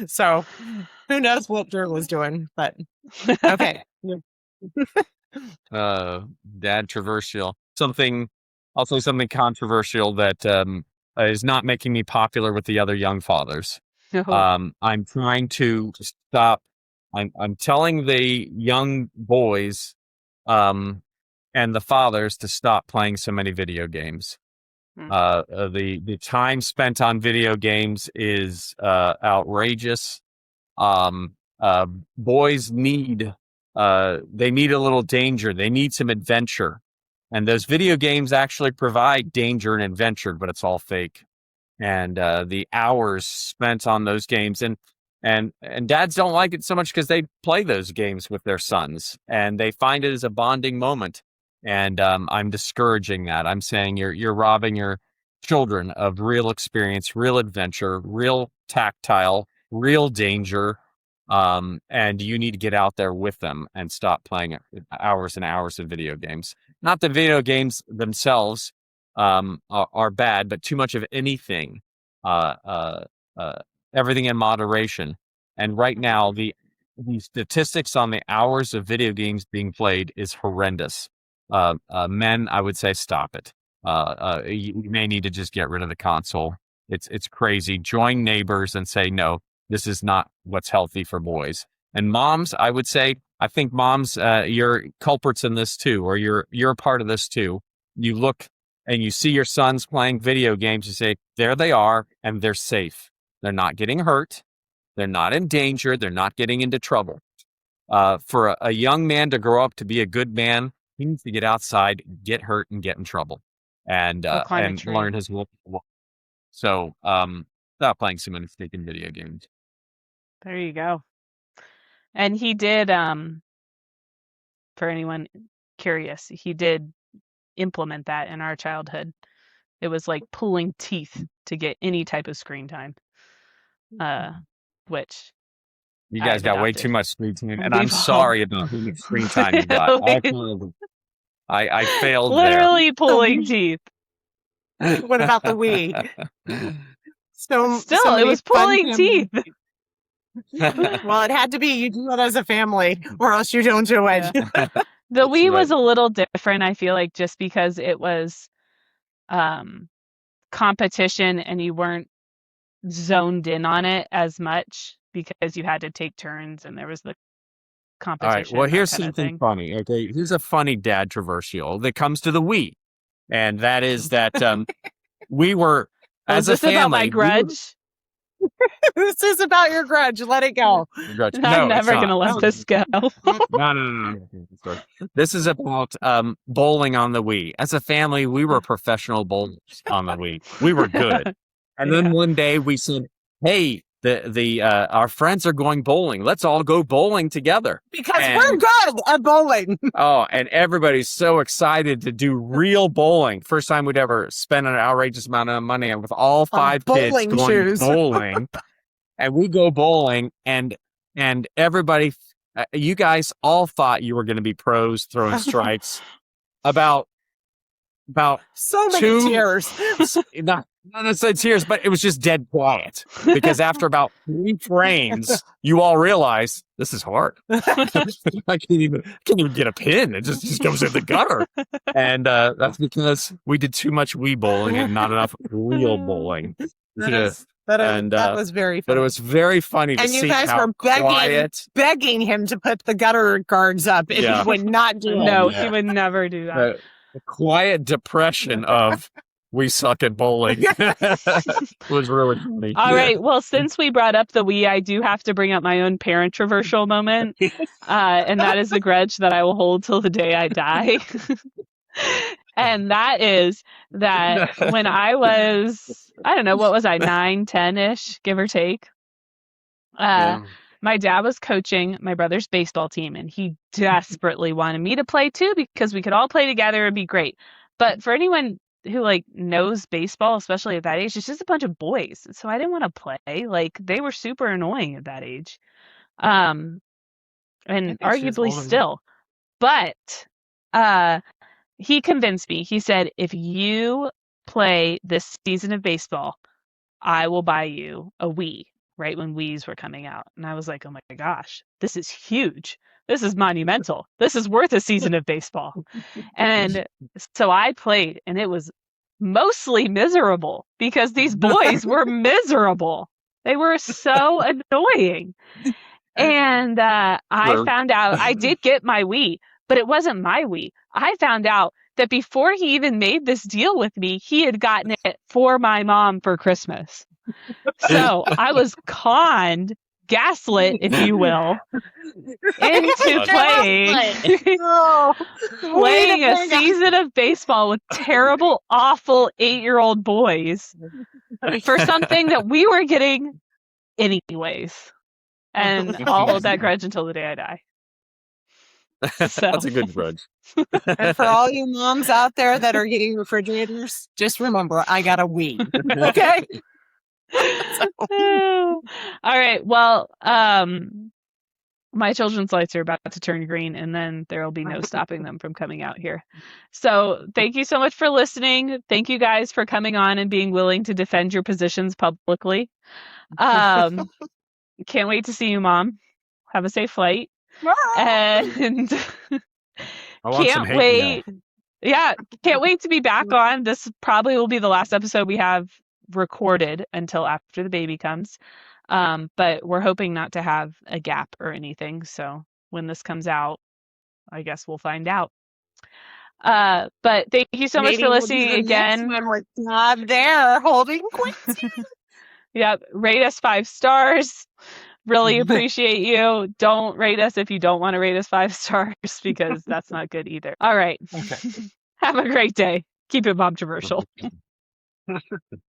So who knows what Drew was doing, but okay. Dad controversial. Also something controversial that is not making me popular with the other young fathers. No. I'm trying to stop. I'm telling the young boys and the fathers to stop playing so many video games. The time spent on video games is outrageous. Boys need they need a little danger. They need some adventure, and those video games actually provide danger and adventure, but it's all fake. And the hours spent on those games, and dads don't like it so much because they play those games with their sons and they find it as a bonding moment. And I'm discouraging that. I'm saying you're robbing your children of real experience, real adventure, real tactile, real danger. And you need to get out there with them and stop playing hours and hours of video games. Not the video games themselves are bad, but too much of anything, everything in moderation. And right now, the statistics on the hours of video games being played is horrendous. Men, I would say, stop it. You may need to just get rid of the console. It's crazy. Join neighbors and say, no, this is not what's healthy for boys. And moms, I would say, I think moms, you're culprits in this too, or you're a part of this too. You look and you see your sons playing video games, you say, there they are, and they're safe. They're not getting hurt. They're not in danger. They're not getting into trouble. For a young man to grow up to be a good man, he needs to get outside, get hurt, and get in trouble, and learn his local law. So, stop playing so many stinking video games. There you go. And he did, for anyone curious, he did implement that in our childhood. It was like pulling teeth to get any type of screen time, which you guys got way too much screen time, and I'm We've sorry about how much screen time you got. I failed literally there. pulling teeth. What about the Wii? Still, so it was pulling fun teeth. Well, it had to be. You do it as a family, or else you don't do it. Yeah. The Wii was a little different, I feel like, just because it was competition and you weren't zoned in on it as much because you had to take turns and there was the competition. All right, well, here's something something funny. Okay, here's a funny dad controversial that comes to the Wii, and that is that we were, as a family, about my grudge? This is about your grudge. Let it go. No, I'm never going to let this go. No. This is about bowling on the Wii. As a family, we were professional bowlers on the Wii. We were good. And then one day we said, hey, our friends are going bowling. Let's all go bowling together. Because we're good at bowling. Oh, and everybody's so excited to do real bowling. First time we'd ever spend an outrageous amount of money with all 5 kids going bowling. And we go bowling, and everybody, you guys all thought you were going to be pros throwing strikes. About so many tears. Not necessarily tears, but it was just dead quiet. Because after about 3 frames, you all realize this is hard. I can't even get a pin. It just goes in the gutter. And that's because we did too much Wii bowling and not enough real bowling. That was very funny. But it was very funny to see how and you guys were begging him to put the gutter guards up, and he would not do it. No, he would never do that. The quiet depression of we suck at bowling was really funny. All right. Well, since we brought up the Wii, I do have to bring up my own parentroversial moment. And that is the grudge that I will hold till the day I die. And that is that when I was, I don't know, what was I, 9, 10-ish, give or take. My dad was coaching my brother's baseball team, and he desperately wanted me to play too because we could all play together and be great. But for anyone who knows baseball, especially at that age, it's just a bunch of boys. So I didn't want to play. They were super annoying at that age. And arguably still. But he convinced me. He said, if you play this season of baseball, I will buy you a Wii. Right when Wii's were coming out. And I was like, oh my gosh, this is huge. This is monumental. This is worth a season of baseball. And so I played, and it was mostly miserable because these boys were miserable. They were so annoying. And I found out I did get my Wii, but it wasn't my Wii. I found out that before he even made this deal with me, he had gotten it for my mom for Christmas. So I was conned, gaslit, if you will, into playing a season of baseball with terrible, awful 8-year-old boys for something that we were getting anyways. And I'll hold that grudge until the day I die. So. That's a good grudge. And for all you moms out there that are getting refrigerators, just remember, I got a Wii. Okay? All right. Well, my children's lights are about to turn green, and then there will be no stopping them from coming out here. So thank you so much for listening. Thank you guys for coming on and being willing to defend your positions publicly. Can't wait to see you, Mom. Have a safe flight. And I want can't some hate wait. mail. Yeah, can't wait to be back on. This probably will be the last episode we have recorded until after the baby comes. But we're hoping not to have a gap or anything. So when this comes out, I guess we'll find out. But thank you so much Maybe for we'll do listening the next again. one with God there holding Quincy. Yep, rate us 5 stars. Really appreciate you. Don't rate us if you don't want to rate us 5 stars because that's not good either. All right. Okay. Have a great day. Keep it momtroversial.